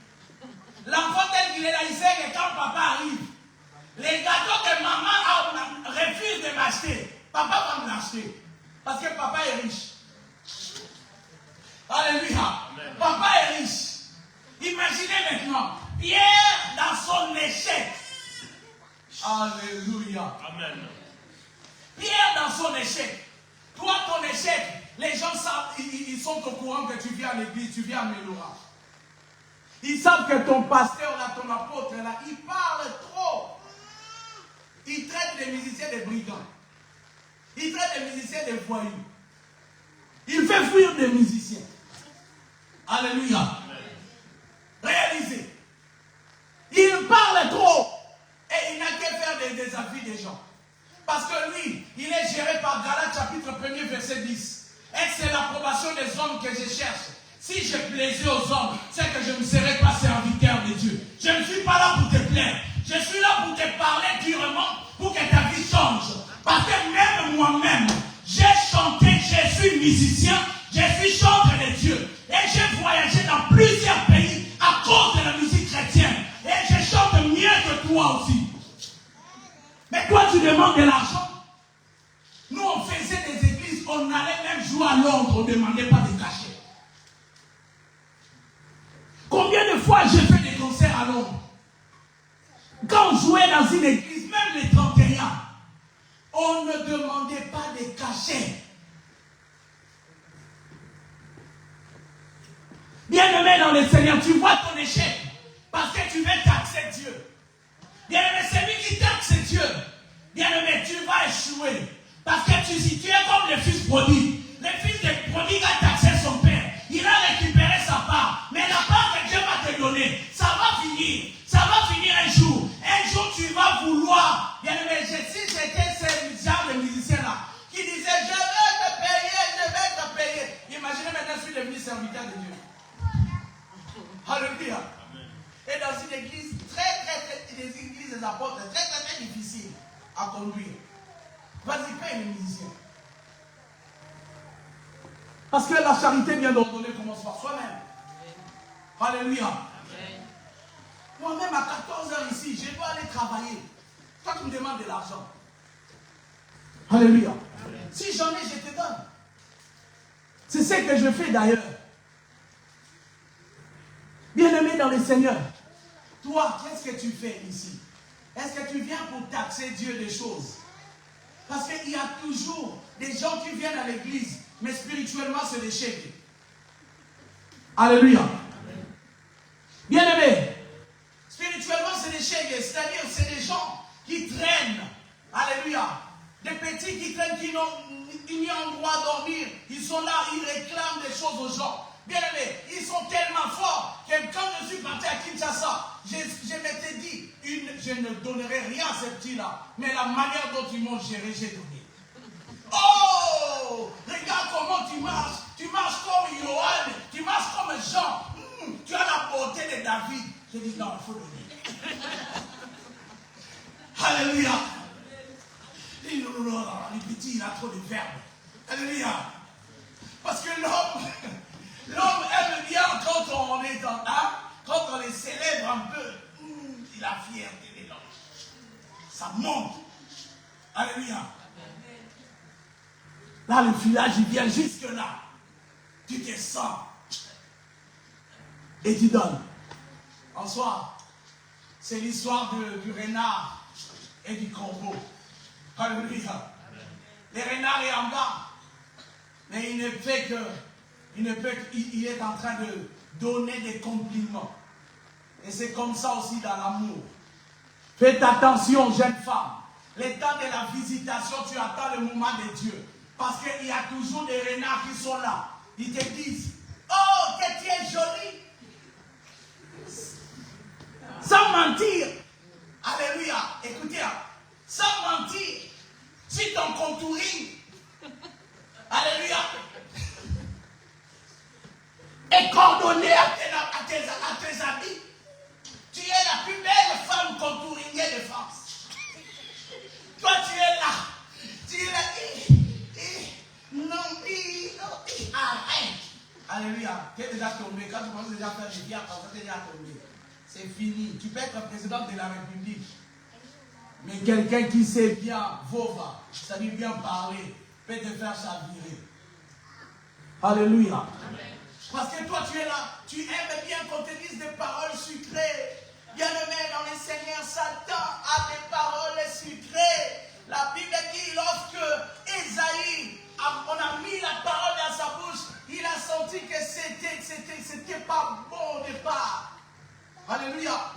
L'enfant tel qu'il est là, il sait que quand papa arrive, les gâteaux que maman refuse de m'acheter, papa va me l'acheter. Parce que papa est riche. Alléluia. Papa est riche. Imaginez maintenant, Pierre dans son échec. Alléluia. Amen. Pierre dans son échec. Toi, ton échec, les gens savent, ils sont au courant que tu viens à l'église, tu viens à Mélora. Ils savent que ton pasteur, là, ton apôtre, là, il parle trop. Il traite les musiciens des brigands. Il traite les musiciens des voyous. Il fait fuir des musiciens. Alléluia. Amen. Réalisez. Il parle trop. Et il n'a qu'à faire des avis des gens. Parce que lui, il est géré par Galates chapitre 1er verset 10. Et c'est l'approbation des hommes que je cherche. Si je plaisais aux hommes, c'est que je ne serais pas serviteur de Dieu. Je ne suis pas là pour te plaire. Je suis là pour te parler durement pour que ta vie change. Parce que même moi-même, j'ai chanté, je suis musicien, je suis chanteur de Dieu. Et j'ai voyagé dans plusieurs pays à cause de la musique chrétienne. Et je chante mieux que toi aussi. Mais toi, tu demandes de l'argent. Nous, on faisait des églises, on allait même jouer à Londres, on ne demandait pas de cachet. Combien de fois j'ai fait des concerts à Londres? Quand on jouait dans une église, même les 31, on ne demandait pas de cachet. Bien-aimé dans le Seigneur, tu vois ton échec parce que tu veux taxer Dieu. Bien-aimé, c'est lui qui taxe Dieu. Bien-aimé, tu vas échouer. Parce que tu es comme le fils prodigue. Le fils de prodigue a taxé son père. Il a récupéré sa part. Mais la part que Dieu va te donner, ça va finir. Ça va finir un jour. Un jour, tu vas vouloir. Bien-aimé, si j'étais ce genre de musicien-là, qui disait, je vais te payer. Imaginez maintenant, je suis devenu serviteur de Dieu. Alléluia. Et dans une église des églises des apôtres, très difficile à conduire. Vas-y, paye les musiciens. Parce que la charité vient d'ordonner commence par soi-même. Alléluia. Moi-même à 14 heures ici, je dois aller travailler. Toi, tu me demandes de l'argent. Alléluia. Si j'en ai, je te donne. C'est ce que je fais d'ailleurs. Bien-aimé dans le Seigneur, toi, qu'est-ce que tu fais ici? Est-ce que tu viens pour taxer Dieu des choses? Parce qu'il y a toujours des gens qui viennent à l'église, mais spirituellement, c'est des chèques. Alléluia. Bien-aimé, spirituellement, c'est des chèques, c'est-à-dire c'est des gens qui traînent. Alléluia. Des petits qui traînent, qui n'ont ni endroit à dormir. Ils sont là, ils réclament des choses aux gens. Bien-aimé, ils sont tellement forts que quand je suis parti à Kinshasa, je m'étais dit, je ne donnerai rien à ces petits-là, mais la manière dont ils m'ont géré, j'ai donné. Oh, regarde comment tu marches comme Johan, tu marches comme Jean, tu as la beauté de David. J'ai dit non, il faut donner. Alléluia. Il dit non, le petit, il a trop de verbes. Alléluia. Parce que l'homme aime bien quand on est dans quand on les célèbre un peu, il a fierté des langues. Ça monte. Alléluia. Là, le village, il vient jusque là. Tu te sens. Et tu donnes. Bonsoir. C'est l'histoire du renard et du corbeau. Alléluia. Le renard est en bas. Mais il est en train de donner des compliments. Et c'est comme ça aussi dans l'amour. Faites attention, jeune femme. Le temps de la visitation, tu attends le moment de Dieu. Parce qu'il y a toujours des renards qui sont là. Ils te disent, oh, que tu es jolie. Sans mentir. Alléluia. Écoutez, sans mentir. Si ton contouring, alléluia, est coordonné à tes habits, tu es la plus belle femme contouringée de France. Toi, tu es là. Tu es là. Arrête. Alléluia. Tu es déjà tombé. Quand tu commences déjà à faire des biens, tu es déjà tombé. C'est fini. Tu peux être président de la République. Mais quelqu'un qui sait bien, vova, ça veut bien parler, peut te faire chavirer. Alléluia. Amen. Parce que toi, tu es là, tu aimes bien qu'on te dise des paroles sucrées. Bien-aimé dans le Seigneur, Satan a des paroles sucrées. La Bible dit, lorsque Ésaïe, on a mis la parole dans sa bouche, il a senti que c'était pas bon au départ. Alléluia.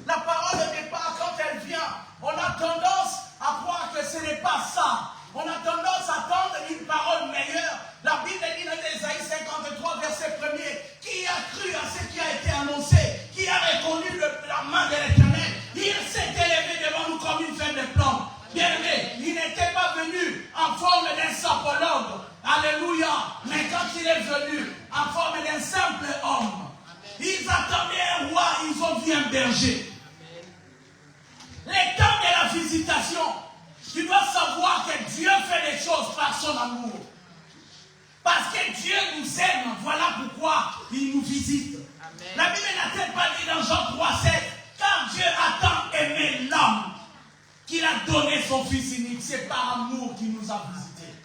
La parole au départ, quand elle vient, on a tendance à croire que ce n'est pas ça. On a tendance à attendre une parole meilleure. La Bible dit dans Ésaïe 53, verset 1er, qui a cru à ce qui a été annoncé, qui a reconnu la main de l'Éternel. Il s'est élevé devant nous comme une feuille de plomb. Bien-aimé, il n'était pas venu en forme d'un sapologue. Alléluia. Mais quand il est venu en forme d'un simple homme, ils attendaient un roi, ils ont vu un berger. Les temps de la visitation, tu dois savoir que Dieu fait les choses par son amour. Parce que Dieu nous aime, voilà pourquoi il nous visite. Amen. La Bible n'a-t-elle pas dit dans Jean 3,7, car Dieu a tant aimé l'homme qu'il a donné son Fils unique. C'est par amour qu'il nous a visités.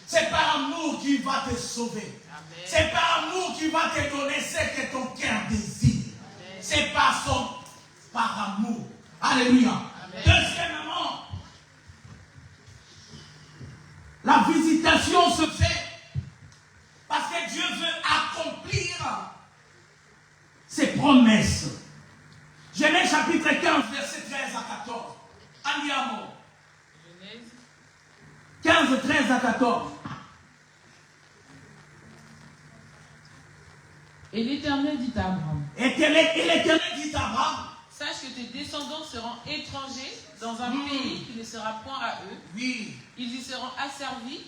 C'est par amour qu'il va te sauver. Amen. C'est par amour qu'il va te donner ce que ton cœur désire. C'est par amour. Alléluia. Amen. Deuxièmement, la visitation se fait parce que Dieu veut accomplir ses promesses. Genèse chapitre 15, verset 13 à 14. Andiamo. Genèse 15, 13 à 14. Et l'Éternel dit à Abraham. Et l'Éternel dit à Abraham. Sache que tes descendants seront étrangers dans un pays qui ne sera point à eux. Oui. Ils y seront asservis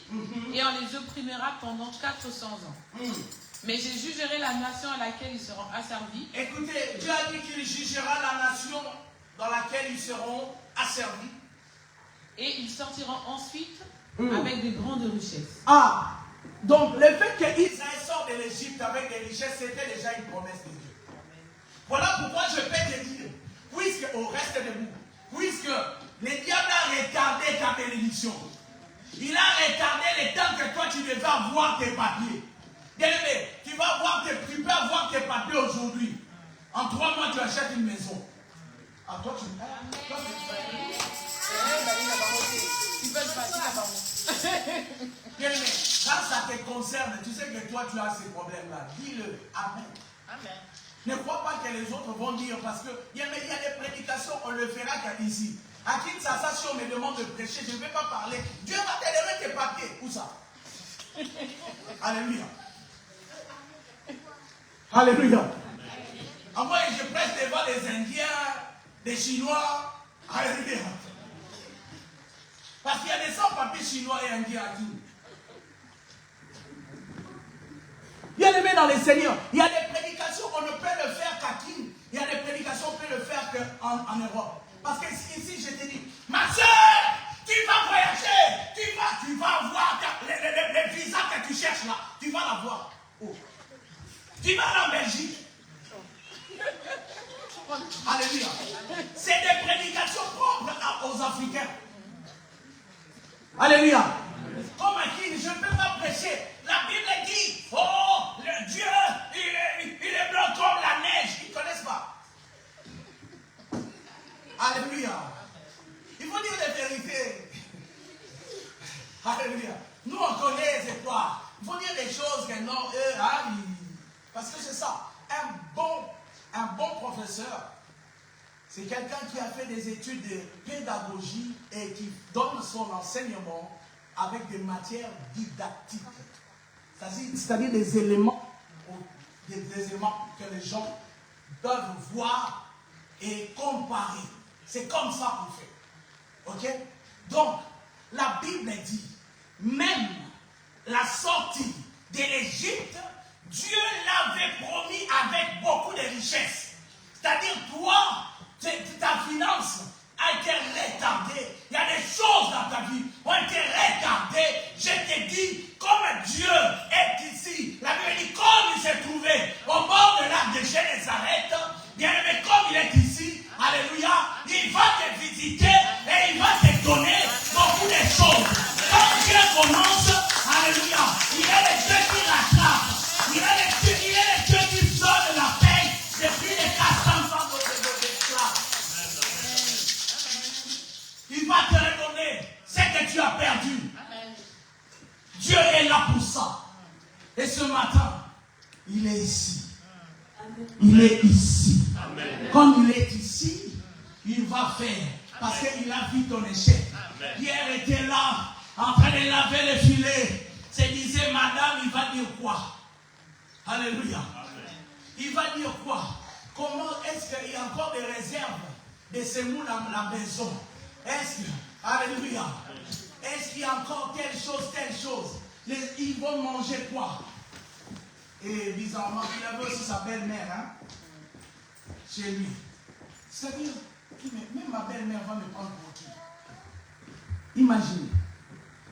et on les opprimera pendant 400 ans. Mais je jugerai la nation à laquelle ils seront asservis. Écoutez, Dieu a dit qu'il jugera la nation dans laquelle ils seront asservis. Et ils sortiront ensuite avec des grandes richesses. Ah, donc le fait qu'Israël sorte de l'Égypte avec des richesses, c'était déjà une promesse de Dieu. Voilà pourquoi je peux te dire, puisque au reste debout, puisque le diable a retardé ta bénédiction, il a retardé le temps que toi tu devais avoir tes papiers. Bien-aimé, tu peux avoir tes papiers aujourd'hui. En 3 mois, tu achètes une maison. Ah, toi, tu peux Bien-aimé, quand ça te concerne, tu sais que toi, tu as ces problèmes-là. Dis-le. Amen. Amen. Ne crois pas que les autres vont dire, parce qu'il y a des prédications, on le fera qu'ici. À Kinshasa, si on me demande de prêcher, je ne vais pas parler. Dieu va te donner tes papiers. Où ça? Alléluia. Alléluia. En moi, je prêche devant les Indiens, des Chinois. Alléluia. Parce qu'il y a des sans-papiers chinois et indiens à tout. Bien aimé dans les seigneurs, il y a des prédications, on ne peut le faire qu'à Kin. Il y a des prédications, on peut le faire qu'en Europe. Parce que ici, je te dis, ma soeur, tu vas voyager, tu vas avoir le visa que tu cherches là, tu vas l'avoir. Oh. Tu vas aller en Belgique. Alléluia. C'est des prédications propres aux Africains. Alléluia. Comme à Kin, je ne peux pas prêcher. La Bible dit, oh, le Dieu, il est blanc comme la neige. Ils ne connaissent pas. Alléluia. Il faut dire les vérités. Alléluia. Nous, on connaît les étoiles. Il faut dire des choses que non, eux, parce que c'est ça. Un bon professeur, C'est quelqu'un qui a fait des études de pédagogie et qui donne son enseignement avec des matières didactiques. C'est-à-dire des éléments que les gens peuvent voir et comparer. C'est comme ça qu'on fait. Ok? Donc, la Bible dit, même la sortie de l'Égypte, Dieu l'avait promis avec beaucoup de richesses. C'est-à-dire, toi, ta finance a été retardée. Il y a des choses dans ta vie qui ont été retardées. Je te dis, comme Dieu est ici, la Bible dit, comme il s'est trouvé au bord de lac de Génézareth, bien aimé, comme il est ici, alléluia, il va te visiter et il va te donner beaucoup de choses. Quand Dieu commence, alléluia, il est le Dieu qui rattrape. Il est le Dieu qui donne la paix depuis les 400 ans de l'esclave. Il va te redonner ce que tu as perdu. Dieu est là pour ça. Et ce matin, il est ici. Il est ici. Comme il est ici, il va faire. Parce qu'il a vu ton échec. Pierre était là, en train de laver le filet. Se disait, madame, il va dire quoi? Alléluia. Il va dire quoi? Comment est-ce qu'il y a encore des réserves de semoule dans la maison? Est-ce que, alléluia, est-ce qu'il y a encore telle chose? Ils vont manger quoi? Et bizarrement, il avait aussi sa belle-mère, hein, chez lui. C'est-à-dire, même ma belle-mère va me prendre pour qui? Imaginez.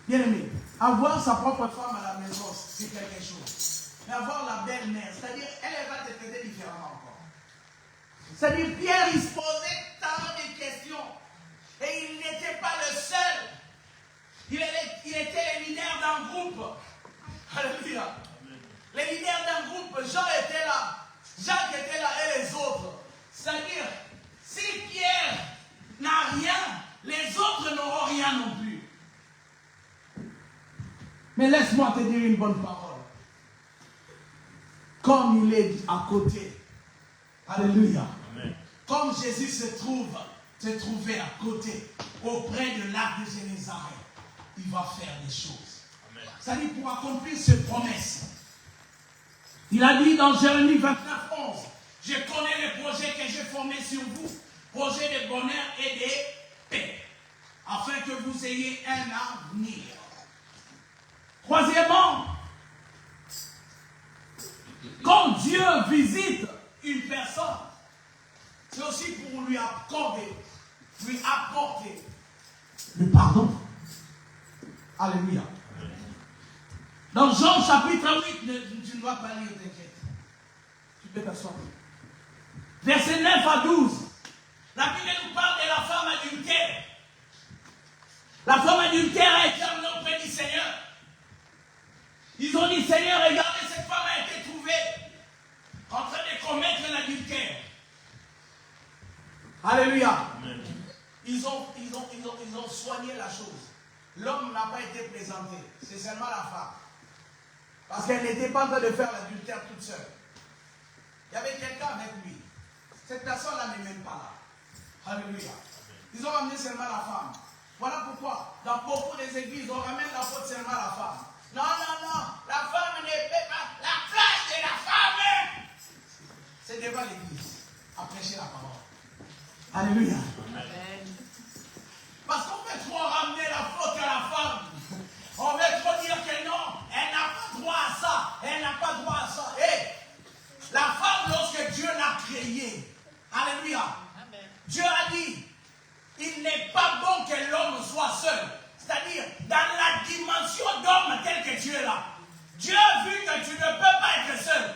Bien aimé, avoir sa propre femme à la maison, c'est quelque chose. Mais avoir la belle-mère, c'est-à-dire, elle va te traiter différemment encore. C'est-à-dire, Pierre, il se posait tant de questions. Et il n'était pas le seul. Il était le leader d'un groupe. Alléluia. Le leader d'un groupe, Jean était là. Jacques était là et les autres. C'est-à-dire, si Pierre n'a rien, les autres n'auront rien non plus. Mais laisse-moi te dire une bonne parole. Comme il est à côté. Alléluia. Amen. Comme Jésus se trouvait à côté, auprès de l'arc de Génézareth, il va faire des choses. C'est-à-dire pour accomplir cette promesse. Il a dit dans Jérémie 29, 11, je connais les projets que j'ai formés sur vous, projets de bonheur et de paix, afin que vous ayez un avenir. Troisièmement, quand Dieu visite une personne, c'est aussi pour lui apporter le pardon. Alléluia. Dans Jean chapitre 8, tu ne dois pas lire, t'inquiète. Tu peux t'asseoir. Verset 9 à 12. La Bible nous parle de la femme adultère. La femme adultère a été amenée auprès du Seigneur. Ils ont dit, Seigneur, regardez, cette femme a été trouvée en train de commettre l'adultère. Alléluia. Amen. Ils ont soigné la chose. L'homme n'a pas été présenté. C'est seulement la femme. Parce qu'elle n'était pas en train de faire l'adultère toute seule. Il y avait quelqu'un avec lui. Cette personne-là n'est même pas là. Alléluia. Ils ont ramené seulement la femme. Voilà pourquoi, dans beaucoup des églises, on ramène la faute seulement à la femme. Non, la femme n'est pas la place de la femme. C'est devant l'église, à prêcher la parole. Alléluia. Amen. Parce qu'on veut trop ramener la faute à la femme. On veut trop dire que non, elle n'a pas droit à ça, elle n'a pas droit à ça. Hey, la femme, lorsque Dieu l'a créée, alléluia, amen. Dieu a dit, il n'est pas bon que l'homme soit seul. C'est-à-dire, dans la dimension d'homme tel que tu es là, Dieu a vu que tu ne peux pas être seul.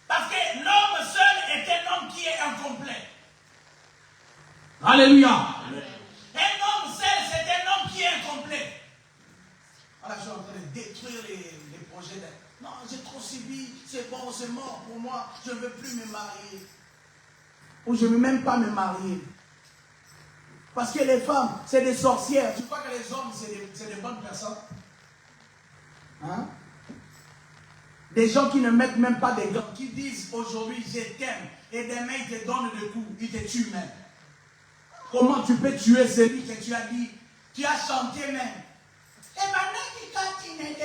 Parce que l'homme seul est un homme qui est incomplet. Alléluia. Amen. Un homme seul, c'est un homme qui est incomplet. Alors, je suis en train de détruire les projets. Non, j'ai trop subi, c'est bon, c'est mort pour moi, je ne veux plus me marier. Ou je ne veux même pas me marier. Parce que les femmes, c'est des sorcières. Tu crois que les hommes, c'est des bonnes personnes? Hein? Des gens qui ne mettent même pas des gants, qui disent aujourd'hui je t'aime et demain il te donne des coups, il te tue même. Comment tu peux tuer celui que tu as dit, tu as chanté même? Et maintenant tu continues.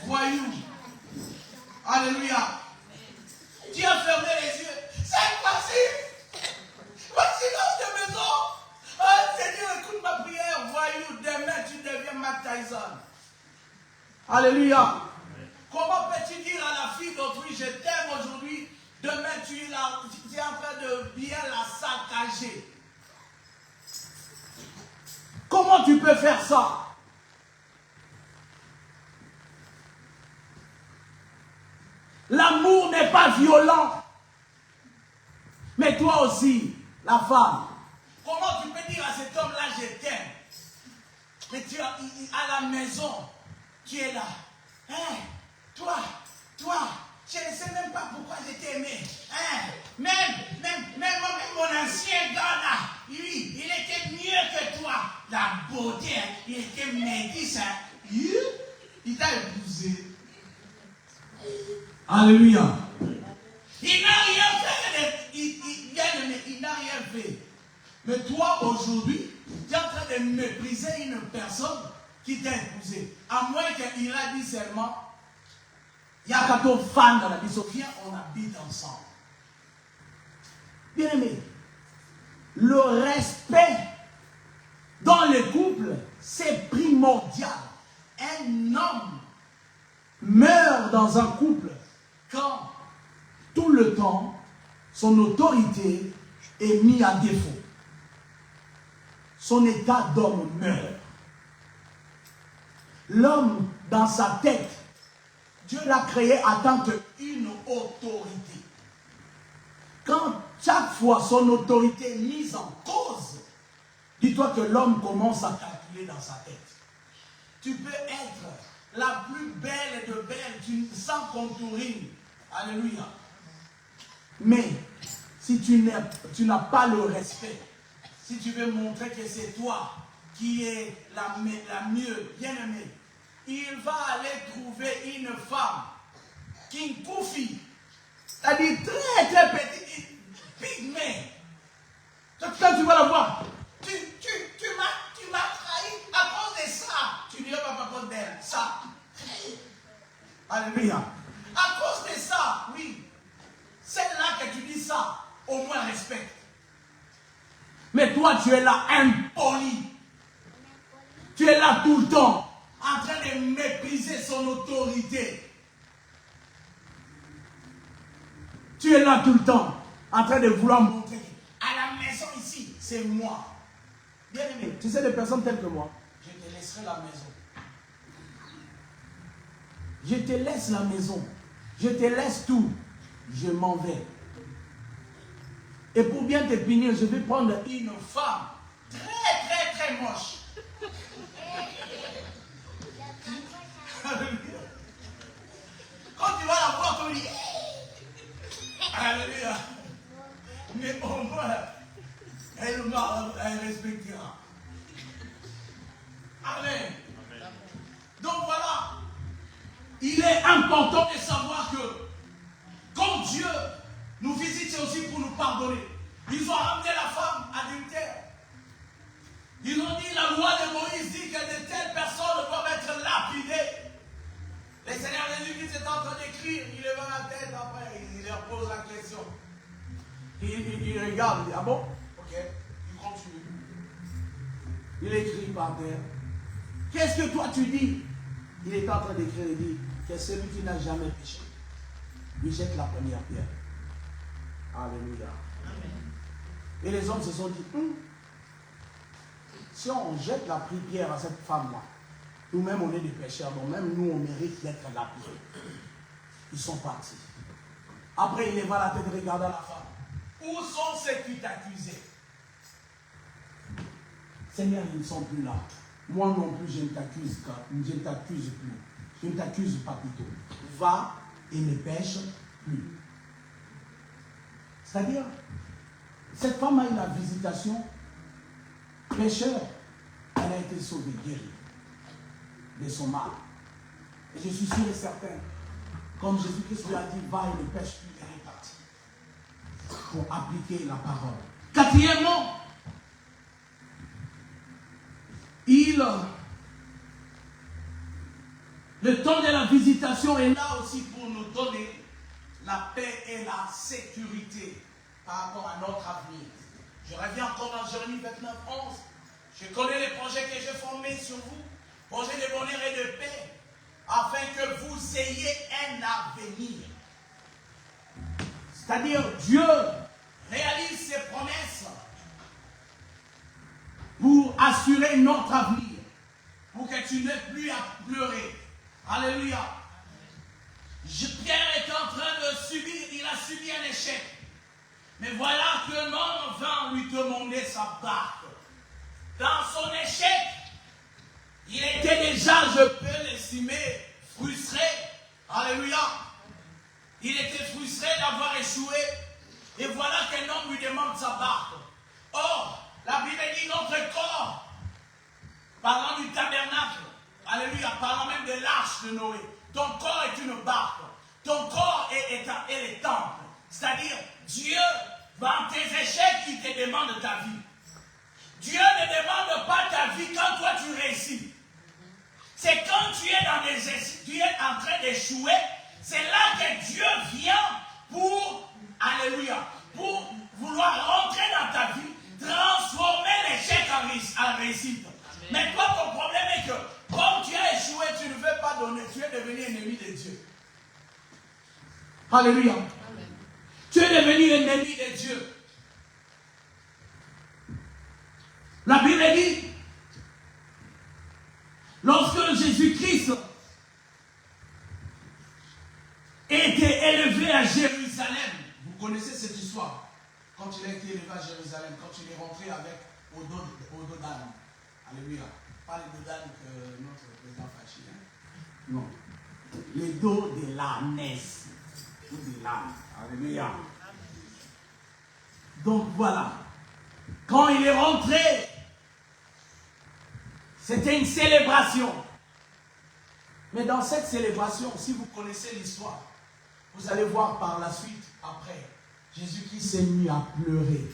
Voyou. Alléluia. Tu as fermé les yeux. C'est facile. Voici notre maison. Oh Seigneur, écoute ma prière. Voyou, demain tu deviens Mike Tyson. Alléluia. Comment peux-tu dire à la fille d'autrui, je t'aime aujourd'hui, demain tu es en train de bien la saccager? Comment tu peux faire ça? L'amour n'est pas violent. Mais toi aussi, la femme, comment tu peux dire à cet homme-là, je t'aime? Mais tu as, à la maison, tu es là. Hein? Toi, je ne sais même pas pourquoi je t'ai aimé. Hein? Même mon ancien gars là, lui, il était mieux que toi. La beauté, il était métis. Hein? Il t'a épousé. Alléluia. Il n'a rien fait. Il n'a rien fait. Mais toi, aujourd'hui, tu es en train de mépriser une personne qui t'a épousé. À moins qu'il a dit seulement, il y a 14 femmes dans la vie. Viens, on habite ensemble. Bien aimé, le respect dans les couples, c'est primordial. Un homme meurt dans un couple quand tout le temps son autorité est mise à défaut. Son état d'homme meurt. L'homme, dans sa tête, Dieu l'a créé en tant qu'une autorité. Quand chaque fois son autorité est mise en cause, dis-toi que l'homme commence à calculer dans sa tête. Tu peux être la plus belle de belles, sans contouring. Alléluia. Mais si tu n'as pas le respect, si tu veux montrer que c'est toi qui es la mieux, bien aimée, il va aller trouver une femme qui est koufi, c'est-à-dire très très petite, pygmée. Quand tu vas la voir, tu m'as trahi à cause de ça. Tu dirais pas à cause d'elle, ça. Alléluia. À cause de ça, oui. Celle-là que tu dis ça, au moins respecte. Mais toi, tu es là impoli. Tu es là tout le temps, en train de mépriser son autorité. Tu es là tout le temps, en train de vouloir montrer à la maison ici, c'est moi. Bien aimé, tu sais des personnes telles que moi, je te laisserai la maison. Je te laisse la maison. Je te laisse tout. Je m'en vais. Et pour bien te punir, je vais prendre une femme très très très moche. Quand tu vas la voir, tu dis Alléluia. Mais au moins, elle respectera. Amen. Donc voilà. Il est important de savoir que quand Dieu nous visite, c'est aussi pour nous pardonner. Ils ont ramené la femme adultère. Ils ont dit, la loi de Moïse dit que de telles personnes doivent être lapidées. Le Seigneur Jésus-Christ est en train d'écrire, il lève la tête, après il leur pose la question. Il regarde, il dit, ah bon? Ok, il continue. Il écrit par terre. Qu'est-ce que toi tu dis? Il est en train d'écrire, il dit que celui qui n'a jamais péché, lui jette la première pierre. Alléluia. Amen. Et les hommes se sont dit, si on jette la pierre à cette femme-là, nous-mêmes on est des pécheurs, donc même nous on mérite d'être lapidés. Ils sont partis. Après il leva la tête et regarda la femme. Où sont ceux qui t'accusaient? Seigneur, ils ne sont plus là. Moi non plus, je ne t'accuse plus. Je ne t'accuse pas plutôt. Va et ne pêche plus. C'est-à-dire, cette femme a eu la visitation. Pécheur, elle a été sauvée, guérie de son mal. Et je suis sûr et certain, comme Jésus-Christ lui a dit, va et ne pêche plus, elle est partie. pour appliquer la parole. Quatrièmement, le temps de la visitation est là aussi pour nous donner la paix et la sécurité par rapport à notre avenir. Je reviens encore dans Jérémie 29, 11. Je connais les projets que j'ai formés sur vous, projets de bonheur et de paix, afin que vous ayez un avenir. C'est-à-dire, Dieu réalise ses promesses pour assurer notre avenir, pour que tu n'aies plus à pleurer. Alléluia. Pierre est en train de subir, il a subi un échec. Mais voilà qu'un homme vint lui demander sa barque. Dans son échec, il était déjà, je peux l'estimer, frustré. Alléluia. Il était frustré d'avoir échoué. Et voilà qu'un homme lui demande sa barque. Or, la Bible dit notre corps, parlant du tabernacle, alléluia, parlant même de l'arche de Noé, ton corps est une barque. Ton corps est le temple. C'est-à-dire, Dieu, dans tes échecs, il te demande ta vie. Dieu ne demande pas ta vie quand toi tu réussis. C'est quand tu es dans des essais, tu es en train d'échouer, c'est là que Dieu vient pour, alléluia, pour vouloir rentrer dans ta vie, transformer l'échec en réussite. Amen. Mais toi, ton problème est que, comme tu as échoué, tu ne veux pas donner, tu es devenu ennemi de Dieu. Alléluia. Amen. Tu es devenu ennemi de Dieu. La Bible dit, lorsque Jésus-Christ était élevé à Jérusalem, vous connaissez cette histoire, quand il a été élevé à Jérusalem, quand il est rentré avec au dos d'âne. Alléluia. Pas les dos d'âne que notre président Fachi. Non. Les dos de l'ânesse. Ou de l'âne. Alléluia. Donc voilà. Quand il est rentré, c'était une célébration. Mais dans cette célébration, si vous connaissez l'histoire, vous allez voir par la suite, après, Jésus-Christ s'est mis à pleurer.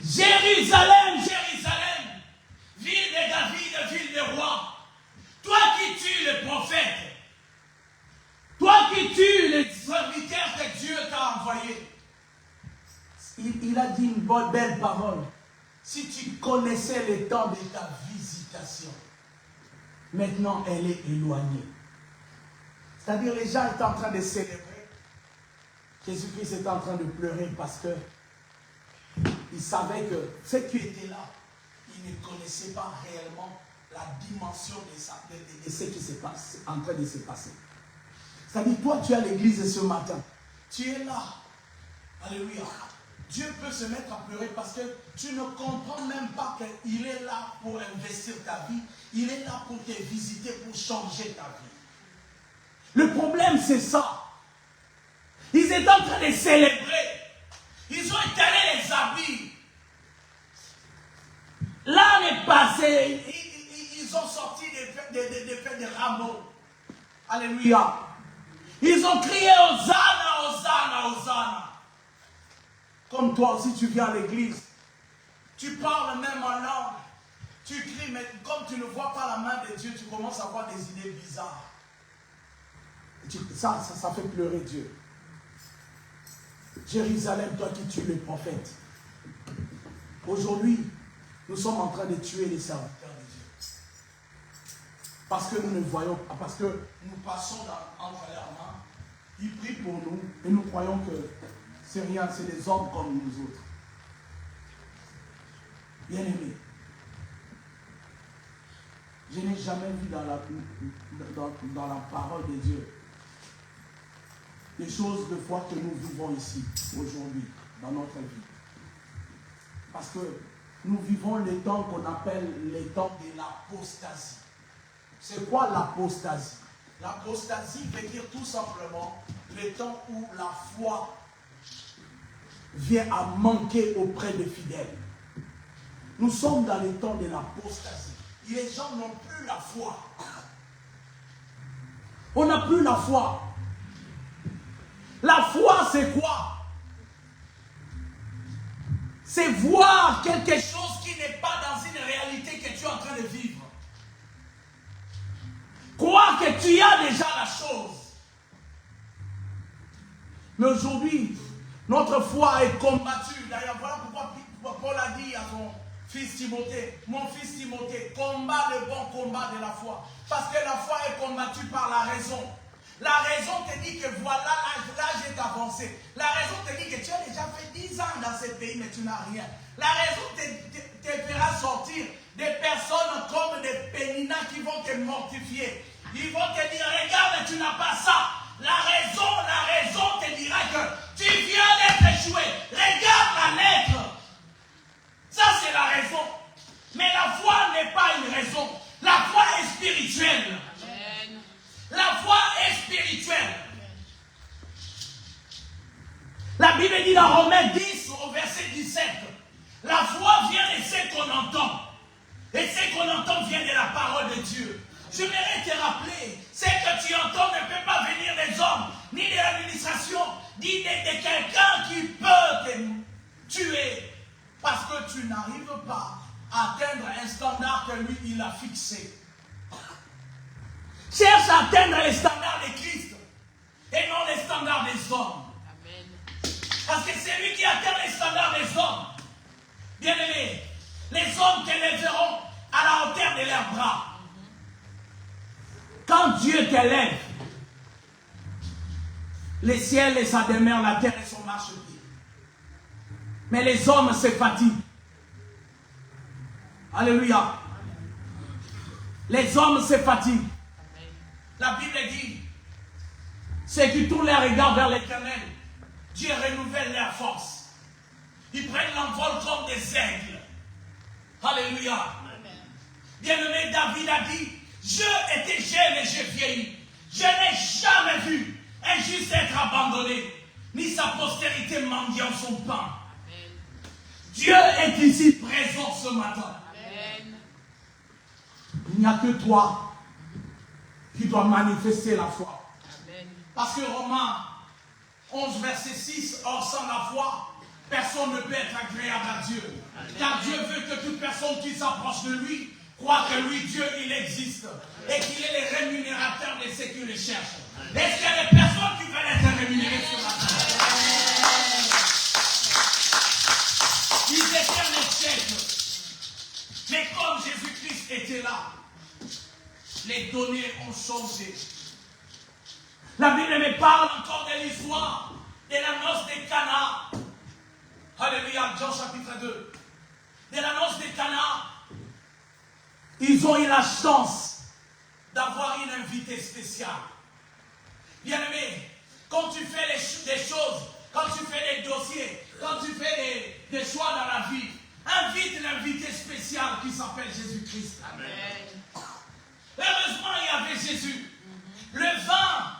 Jérusalem, Jérusalem, ville de David, ville de roi, toi qui tues les prophètes, toi qui tues les serviteurs que Dieu t'a envoyés. Il a dit une belle parole. Si tu connaissais le temps de ta visitation, maintenant elle est éloignée. C'est-à-dire les gens étaient en train de célébrer. Jésus-Christ était en train de pleurer parce que il savait que ceux qui étaient là, ils ne connaissaient pas réellement la dimension de ce qui s'est en train de se passer. C'est-à-dire, toi, tu es à l'église ce matin. Tu es là. Alléluia. Dieu peut se mettre à pleurer parce que tu ne comprends même pas qu'il est là pour investir ta vie. Il est là pour te visiter, pour changer ta vie. Le problème, c'est ça. Ils étaient en train de célébrer. Ils ont étalé les habits. L'année passée, ils ont sorti des rameaux. Alléluia. Ils ont crié Hosanna, Hosanna, Hosanna. Comme toi aussi, tu viens à l'église. Tu parles même en langue. Tu cries, mais comme tu ne vois pas la main de Dieu, tu commences à avoir des idées bizarres. Ça fait pleurer Dieu. Jérusalem, toi qui tues les prophètes. Aujourd'hui, nous sommes en train de tuer les serviteurs de Dieu. Parce que nous ne voyons pas, parce que nous passons entre leurs mains. Ils prient pour nous et nous croyons que c'est rien, c'est des hommes comme nous autres. Bien-aimés, je n'ai jamais vu dans la parole de Dieu des choses de foi que nous vivons ici, aujourd'hui, dans notre vie. Parce que nous vivons les temps qu'on appelle les temps de l'apostasie. C'est quoi l'apostasie? L'apostasie veut dire tout simplement le temps où la foi vient à manquer auprès des fidèles. Nous sommes dans les temps de l'apostasie. Les gens n'ont plus la foi. On n'a plus la foi. La foi, c'est quoi? c'est voir quelque chose qui n'est pas dans une réalité que tu es en train de vivre. Croire que tu as déjà la chose. Mais aujourd'hui, notre foi est combattue. D'ailleurs, voilà pourquoi Paul a dit à son fils Timothée, mon fils Timothée, combat le bon combat de la foi. Parce que la foi est combattue par la raison. La raison te dit que voilà, l'âge est avancé. La raison te dit que tu as déjà fait 10 ans dans ce pays, mais tu n'as rien. La raison te fera sortir des personnes comme des péninats qui vont te mortifier. Ils vont te dire, regarde, tu n'as pas ça. La raison te dira que tu viens d'être échoué. Regarde la lettre. Ça, c'est la raison. Mais la foi n'est pas une raison. La foi est spirituelle. Amen. La foi est spirituelle. La Bible dit dans Romains 10, au verset 17, la foi vient de ce qu'on entend. Et ce qu'on entend vient de la parole de Dieu. Je voudrais te rappeler, ce que tu entends ne peut pas venir des hommes, ni de l'administration, ni de quelqu'un qui peut te tuer. Parce que tu n'arrives pas à atteindre un standard que lui, il a fixé. Cherche à atteindre les standards de Christ et non les standards des hommes. Amen. Parce que c'est lui qui atteint les standards des hommes. Bien aimé, les hommes te lèveront à la hauteur de leurs bras. Quand Dieu t'élève, les ciels et sa demeure, la terre et son marchepied. Mais les hommes se fatiguent. Alléluia. Les hommes se fatiguent. La Bible dit, ceux qui tournent les regards vers l'Éternel, Dieu renouvelle leur force. Ils prennent l'envol comme des aigles. Alléluia. Bien-aimé, David a dit, je étais jeune et j'ai vieilli. Je n'ai jamais vu un juste être abandonné, ni sa postérité mendiant son pain. Amen. Dieu est ici présent ce matin. Amen. Il n'y a que toi qui dois manifester la foi. Amen. Parce que Romains 11, verset 6, or sans la foi, personne ne peut être agréable à Dieu. Amen. Car Dieu veut que toute personne qui s'approche de lui croit que lui, Dieu, il existe. Et qu'il est le rémunérateur de ceux qui le cherchent. Est-ce qu'il y a des personnes qui veulent être rémunérées ce matin? Ils étaient en échec. Mais comme Jésus-Christ était là, les données ont changé. La Bible me parle encore de l'histoire de la noce de Cana. Alléluia, Jean chapitre 2. De la noce de Cana. Ils ont eu la chance d'avoir une invitée spéciale. Bien-aimé, quand tu fais des choses, quand tu fais des dossiers, quand tu fais des choix dans la vie, invite l'invité spécial qui s'appelle Jésus-Christ. Amen. Heureusement, il y avait Jésus. Le vin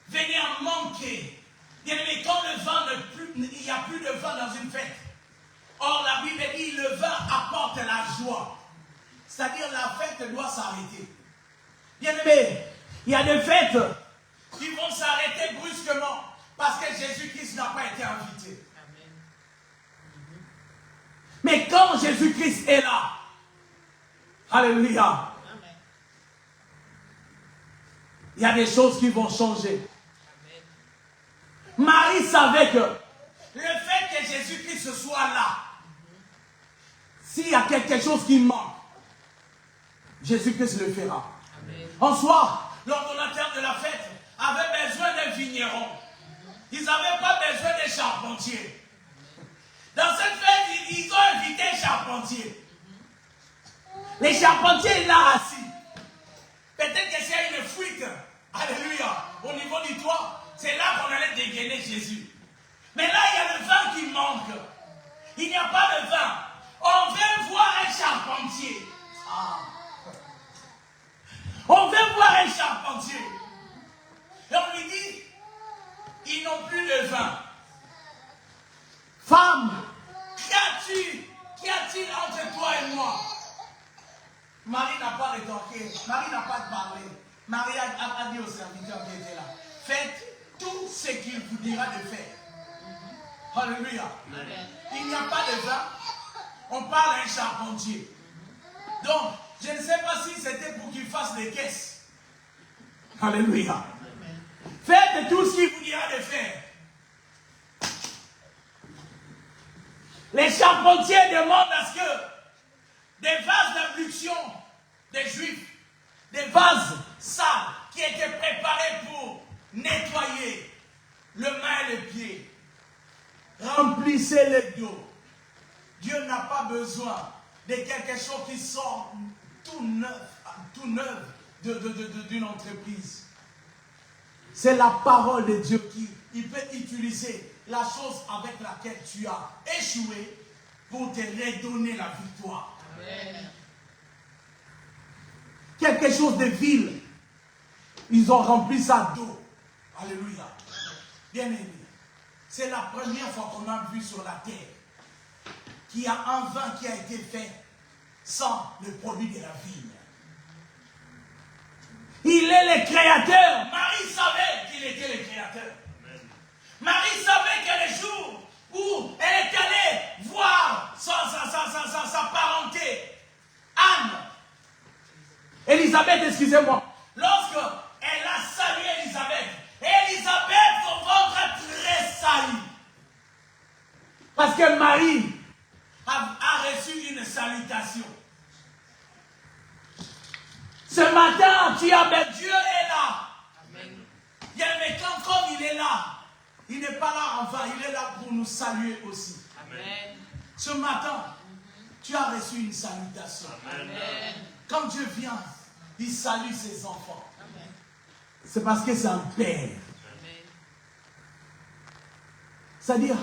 venait à manquer. Bien-aimé, quand le vin il n'y a plus de vin dans une fête. Or, la Bible dit, le vin apporte la joie. C'est-à-dire la fête doit s'arrêter. Bien-aimé, il y a des fêtes qui vont s'arrêter brusquement parce que Jésus-Christ n'a pas été invité. Amen. Mais quand Jésus-Christ est là, alléluia, amen, il y a des choses qui vont changer. Amen. Marie savait que le fait que Jésus-Christ soit là, s'il y a quelque chose qui manque, Jésus-Christ le fera. Amen. En soi, l'ordonnateur de la fête avait besoin d'un vigneron. Ils n'avaient pas besoin d'un charpentier. Dans cette fête, ils ont invité un charpentier. Les charpentiers là assis. Peut-être que c'est une fuite. Alléluia. Au niveau du toit, c'est là qu'on allait dégainer Jésus. Mais là, il y a le vin qui manque. Il n'y a pas de vin. On veut voir un charpentier. Ah. On veut voir un charpentier. Et on lui dit, ils n'ont plus de vin. Femme, qu'y a-t-il entre toi et moi? Marie n'a pas rétorqué. Marie n'a pas parlé. Marie a dit au serviteur qui était là, faites tout ce qu'il vous dira de faire. Alléluia. Il n'y a pas de vin. On parle à un charpentier. Donc, je ne sais pas si c'était pour qu'il fasse des caisses. Alléluia. Faites tout ce qu'il vous dira de faire. Les charpentiers demandent à ce que des vases d'ablution des Juifs, des vases sales qui étaient préparés pour nettoyer le main et les pieds, remplissez-les d'eau. Dieu n'a pas besoin de quelque chose qui sort tout neuf d'une entreprise. C'est la parole de Dieu qui il peut utiliser la chose avec laquelle tu as échoué pour te redonner la victoire. Amen. Quelque chose de vil, ils ont rempli ça d'eau. Alléluia. Bien aimé, c'est la première fois qu'on a vu sur la terre qu'il y a un vin qui a été fait sans le produit de la vigne. Il est le créateur. Marie savait qu'il était le créateur. Amen. Marie savait que le jour où elle est allée voir sa parenté, Anne, Élisabeth, excusez-moi, lorsque elle a salué Élisabeth, son ventre a tressailli. Parce que Marie a reçu une salutation. Ce matin, tu as ben, Dieu est là. Amen. Mais comme il est là, il n'est pas là en vain, il est là pour nous saluer aussi. Amen. Ce matin, tu as reçu une salutation. Amen. Quand Dieu vient, il salue ses enfants. C'est parce que c'est un père. C'est-à-dire,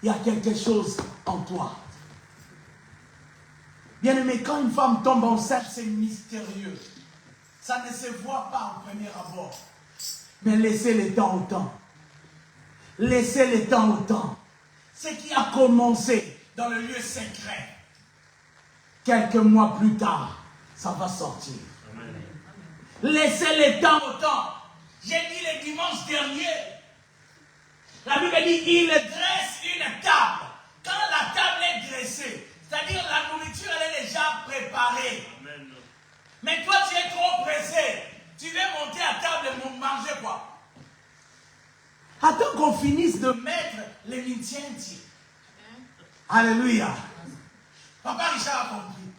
il y a quelque chose en toi. Bien aimé, quand une femme tombe enceinte, c'est mystérieux. Ça ne se voit pas au premier abord. Mais laissez le temps au temps. Laissez le temps au temps. Ce qui a commencé dans le lieu secret, quelques mois plus tard, ça va sortir. Amen. Laissez le temps au temps. J'ai dit le dimanche dernier, la Bible dit, il dresse une table. Quand la table est dressée, c'est-à-dire la nourriture, elle est déjà préparée. Amen. Mais toi, tu es trop pressé. Tu veux monter à table et manger quoi? Attends qu'on finisse de mettre les mitienti. Alléluia. Papa Richard a compris.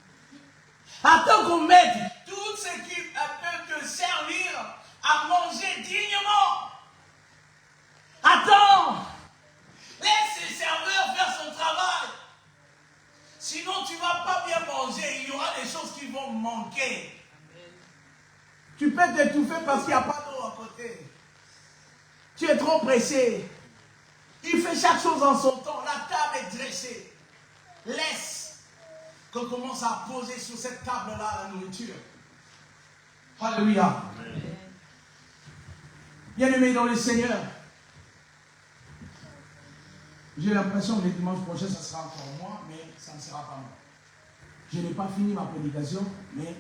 Attends qu'on mette tout ce qui peut te servir à manger dignement. Attends. Laisse le serveur faire son travail. Sinon, tu ne vas pas bien manger. Il y aura des choses qui vont manquer. Amen. Tu peux t'étouffer parce qu'il n'y a pas d'eau à côté. Tu es trop pressé. Il fait chaque chose en son temps. La table est dressée. Laisse qu'on commence à poser sur cette table-là la nourriture. Alléluia. Bien-aimés dans le Seigneur, j'ai l'impression que le dimanche prochain, ça sera encore moi, mais ça ne sera pas moi. Je n'ai pas fini ma prédication, mais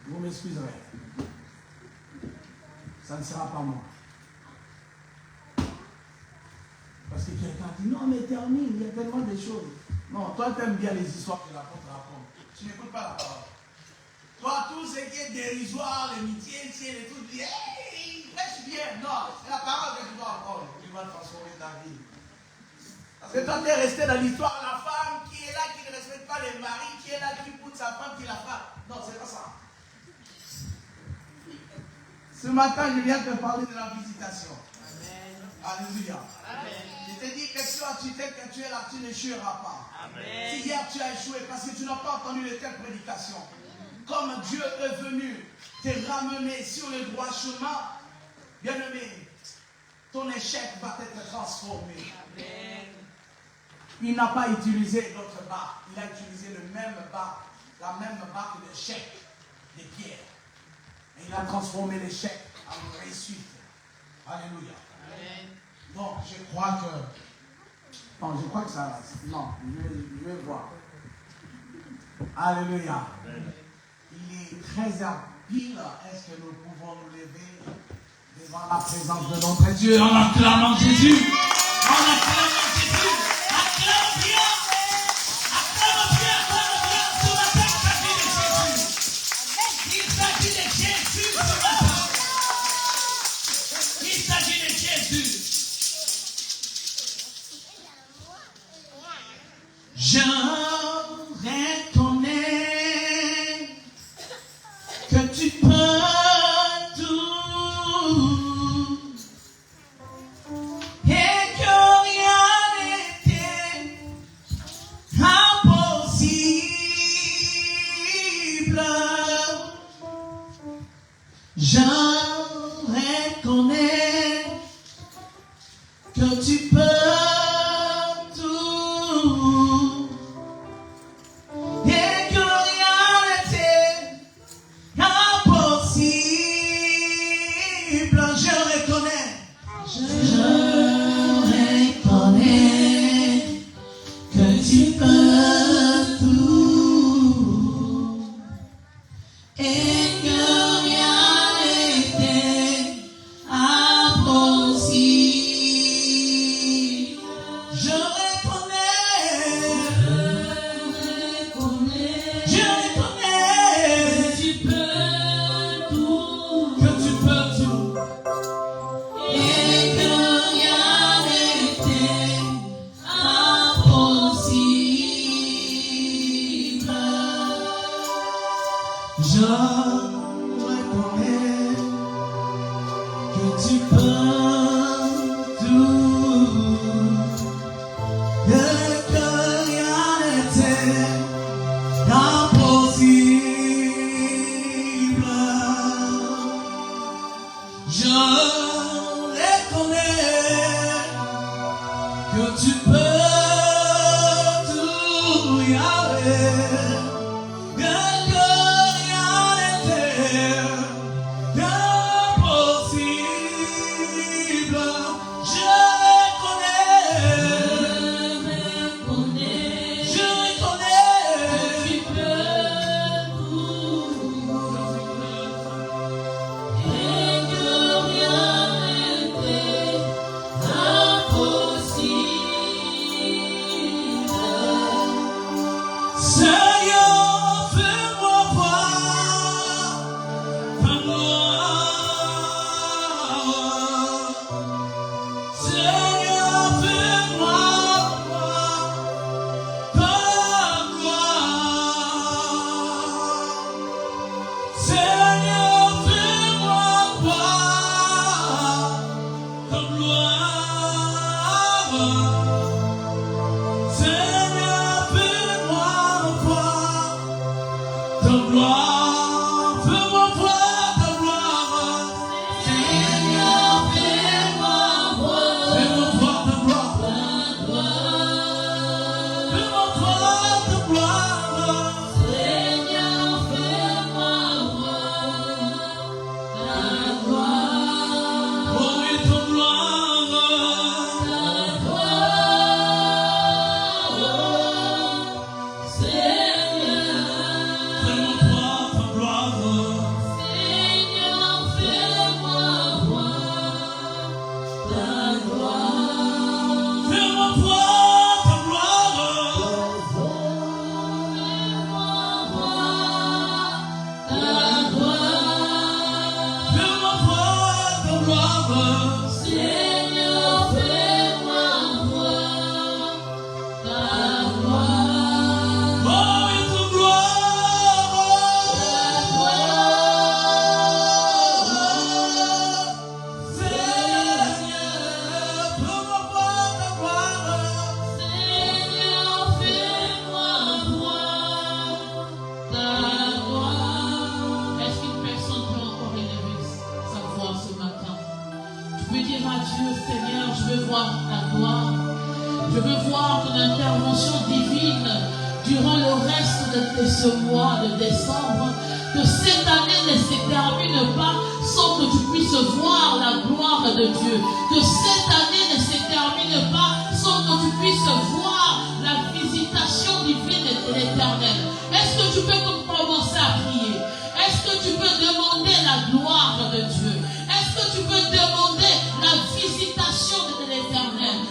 vous m'excuserez. Ça ne sera pas moi. Parce que quelqu'un dit, non mais termine, il y a tellement de choses. Non, toi tu aimes bien les histoires que l'apôtre raconte. Tu n'écoutes pas la parole. Toi, tout ce qui est dérisoire, les métiers, les trucs, hey, prêche bien. Non, c'est la parole que tu dois apprendre. Tu vas transformer ta vie. Parce que toi, tu es resté dans l'histoire, la femme qui est là, qui ne respecte pas les maris, qui est là, qui pousse sa femme, qui la frappe. Non, c'est pas ça. Ce matin, je viens te parler de la visitation. Amen. Alléluia. Amen. Je te dis que tu as architecte, que tu es là, tu n'échoueras pas. Amen. Si hier tu as échoué parce que tu n'as pas entendu de telles prédications, comme Dieu est venu te ramener sur le droit chemin, bien-aimé, ton échec va être transformé. Amen. Il n'a pas utilisé d'autres barques, il a utilisé le même barque, la même barque d'échec, de pierre. Et il a transformé l'échec en réussite. Alléluia. Amen. Donc, je crois que... Non, je crois que ça... Non, je vais voir. Alléluia. Amen. Il est très habile. Est-ce que nous pouvons nous lever devant la présence de notre Dieu en acclamant Jésus? Je reconnais que tu peux tout et que rien n'était impossible. Je reconnais que tu peux.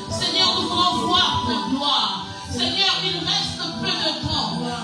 Seigneur,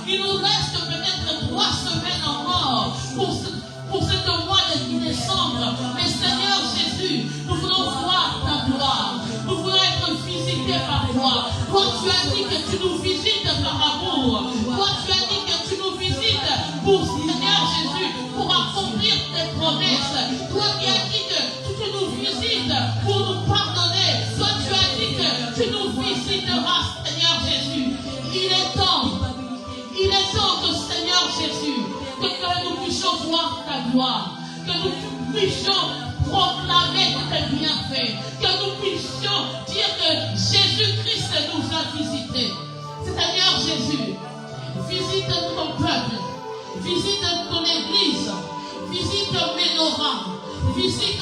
Il nous reste peut-être 3 semaines encore pour ce mois de décembre. Mais Seigneur Jésus, nous voulons voir ta gloire. Nous voulons être visités par toi. Toi, tu as dit que tu nous visites par amour. Toi, tu as dit que tu nous visites pour, Seigneur Jésus, pour accomplir tes promesses. Toi qui as dit que tu nous visites pour nous pardonner. Toi, tu as dit que tu nous visiteras, Seigneur Jésus. Il est temps que, Seigneur Jésus, que nous puissions voir ta gloire, que nous puissions proclamer tes bienfaits, que nous puissions dire que Jésus-Christ nous a visités. Seigneur Jésus, visite ton peuple, visite ton église, visite Ménorah, visite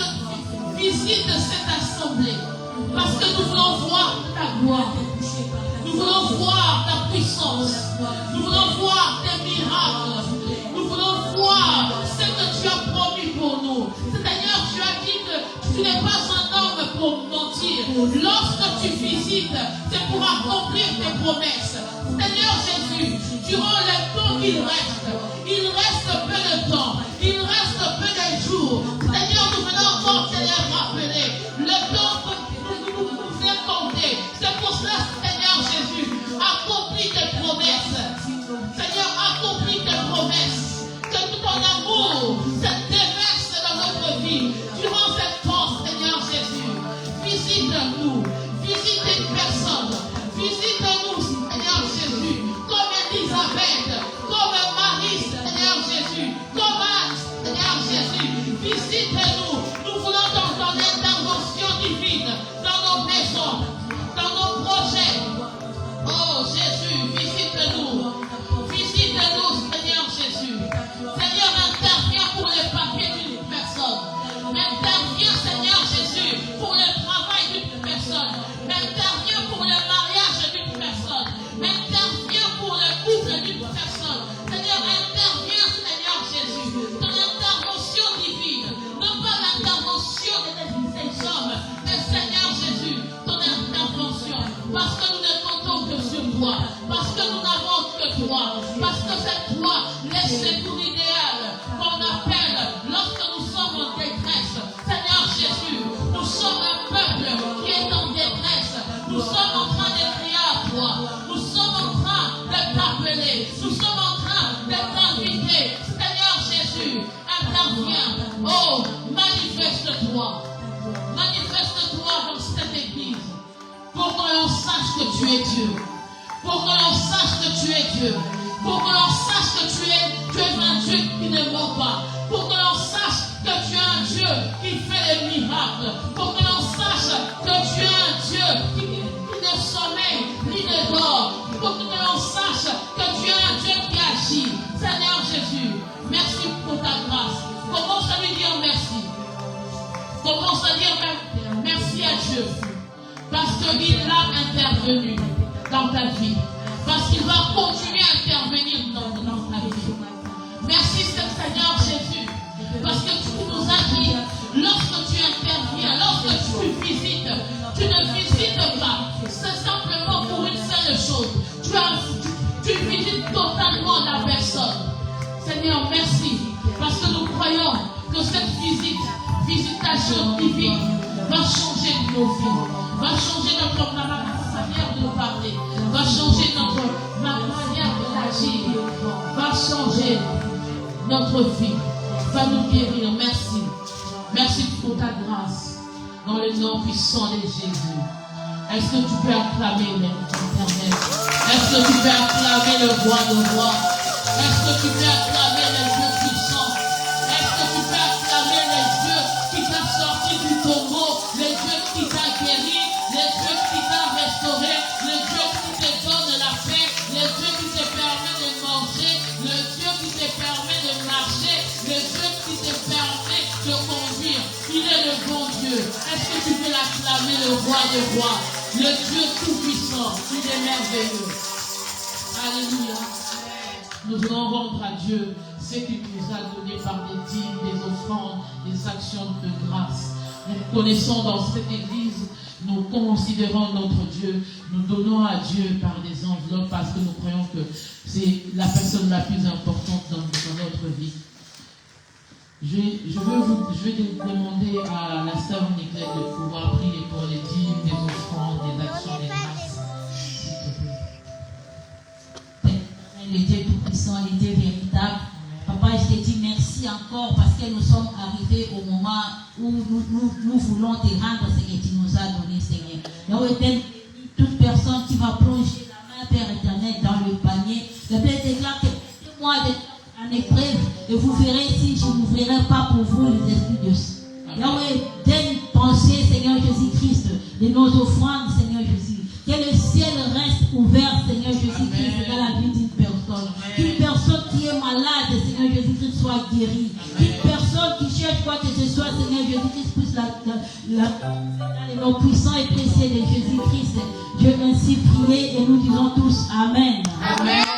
cette assemblée, parce que nous voulons voir ta gloire. Nous voulons voir ta puissance. Nous voulons voir tes miracles. Nous voulons voir ce que tu as promis pour nous. Seigneur, tu as dit que tu n'es pas un homme pour mentir. Lorsque tu visites, c'est pour accomplir tes promesses. Seigneur Jésus, durant le temps qu'il reste peu de temps. Il reste peu de jours. Seigneur, nous venons encore te les rappeler. Le temps que nous est compté. C'est pour cela, Seigneur Jésus, accomplis tes promesses. Seigneur, accomplis tes promesses. Que tout ton amour se déverse dans notre vie. Durant cette temps, Seigneur Jésus, visite-nous. Visite une personne. Visite-nous, Seigneur Jésus, comme Elisabeth, comme Marie, Seigneur Jésus, comme Anne, Seigneur Jésus. Visite-nous. Nous voulons ton intervention divine dans nos maisons, dans nos projets. Oh Jésus, visite-nous. Visite-nous, Seigneur Jésus. Seigneur, interviens pour les papiers d'une personne. Interviens, Seigneur Jésus, pour le travail d'une personne. Interviens pour le mariage d'une personne. Interviens pour le couple d'une personne. Seigneur, interviens, Seigneur Jésus. Ton intervention divine, non pas l'intervention des hommes, mais Seigneur Jésus, ton intervention. Parce que nous ne comptons que sur toi. Parce que nous n'avons que toi. Parce que c'est toi, le secours idéal qu'on appelle lorsque nous sommes en détresse. Seigneur Jésus, nous sommes un peuple qui est en détresse. Nous sommes en train de crier à toi. Nous sommes en train de t'appeler. Nous sommes en train de t'inviter. Seigneur Jésus, interviens. Oh, manifeste-toi. Manifeste-toi dans cette église. Pour que l'on sache que tu es Dieu. Pour que l'on sache que tu es Dieu. Pour que l'on sache que tu es un Dieu qui ne ment pas. Pour que l'on sache que tu es un Dieu qui fait des miracles. Pour que l'on sache que tu es un Dieu qui ne sommeille ni ne dort. Pour que l'on sache que tu es un Dieu qui agit. Seigneur Jésus, merci pour ta grâce. Commence à lui dire merci. Commence à dire merci à Dieu. Parce qu'il a intervenu dans ta vie. Parce qu'il va continuer à intervenir dans ta vie. Merci Seigneur Jésus. Parce que tu nous as dit, lorsque tu interviens, lorsque tu visites, tu ne visites pas. C'est simplement pour une seule chose. Tu visites totalement la personne. Seigneur, merci. Parce que nous croyons que cette visitation divine va changer nos vies. Va changer notre manière de parler. Va changer notre manière d'agir. Va changer notre vie. Va nous guérir. Merci. Merci pour ta grâce. Dans le nom puissant de Jésus. Est-ce que tu peux acclamer l'Éternel? Est-ce que tu peux acclamer le roi de rois? Est-ce que tu peux acclamer le Dieu puissant? Est-ce que tu peux acclamer le Dieu qui t'a sorti du tombeau? Le Dieu qui t'a guéri? Le Dieu qui t'a restauré? Le Dieu qui te donne la paix? Le Dieu qui te permet de manger? Le Dieu qui te permet de marcher? Le Dieu qui te permet de conduire? Il est le bon Dieu. Est-ce que tu peux l'acclamer, le roi des rois? Le Dieu tout-puissant, il est merveilleux. Alléluia. Nous voulons rendre à Dieu ce qu'il nous a donné par des dîmes, des offrandes, des actions de grâce. Nous connaissons dans cette église nous considérons notre Dieu, nous donnons à Dieu par des enveloppes parce que nous croyons que c'est la personne la plus importante dans notre vie. Je vais demander à la sœur Niclette de pouvoir prier pour les dîmes, des offrandes, des actions, des grâces. Le Dieu tout-puissant, le Dieu véritable. Papa, je te dis merci encore parce que nous sommes arrivés au moment où nous voulons te rendre ce que tu nous as donné, Seigneur. Yahweh, toute personne qui va plonger la main, Père éternel, dans le panier, le Père déclare que moi en épreuve et vous verrez si je n'ouvrirai pas pour vous les esprits de Yahweh, donne penser, Seigneur Jésus-Christ, de nos offrandes, Seigneur Jésus. Que le ciel reste ouvert, Seigneur Jésus-Christ, dans la vie d'une personne. Qu'une personne qui est malade, Seigneur Jésus-Christ, soit guérie. Qu'une personne qui cherche quoi que ce soit, Seigneur Jésus-Christ, puisse dans le nom puissant et précieux de Jésus-Christ. Dieu ainsi prier et nous disons tous Amen. Amen.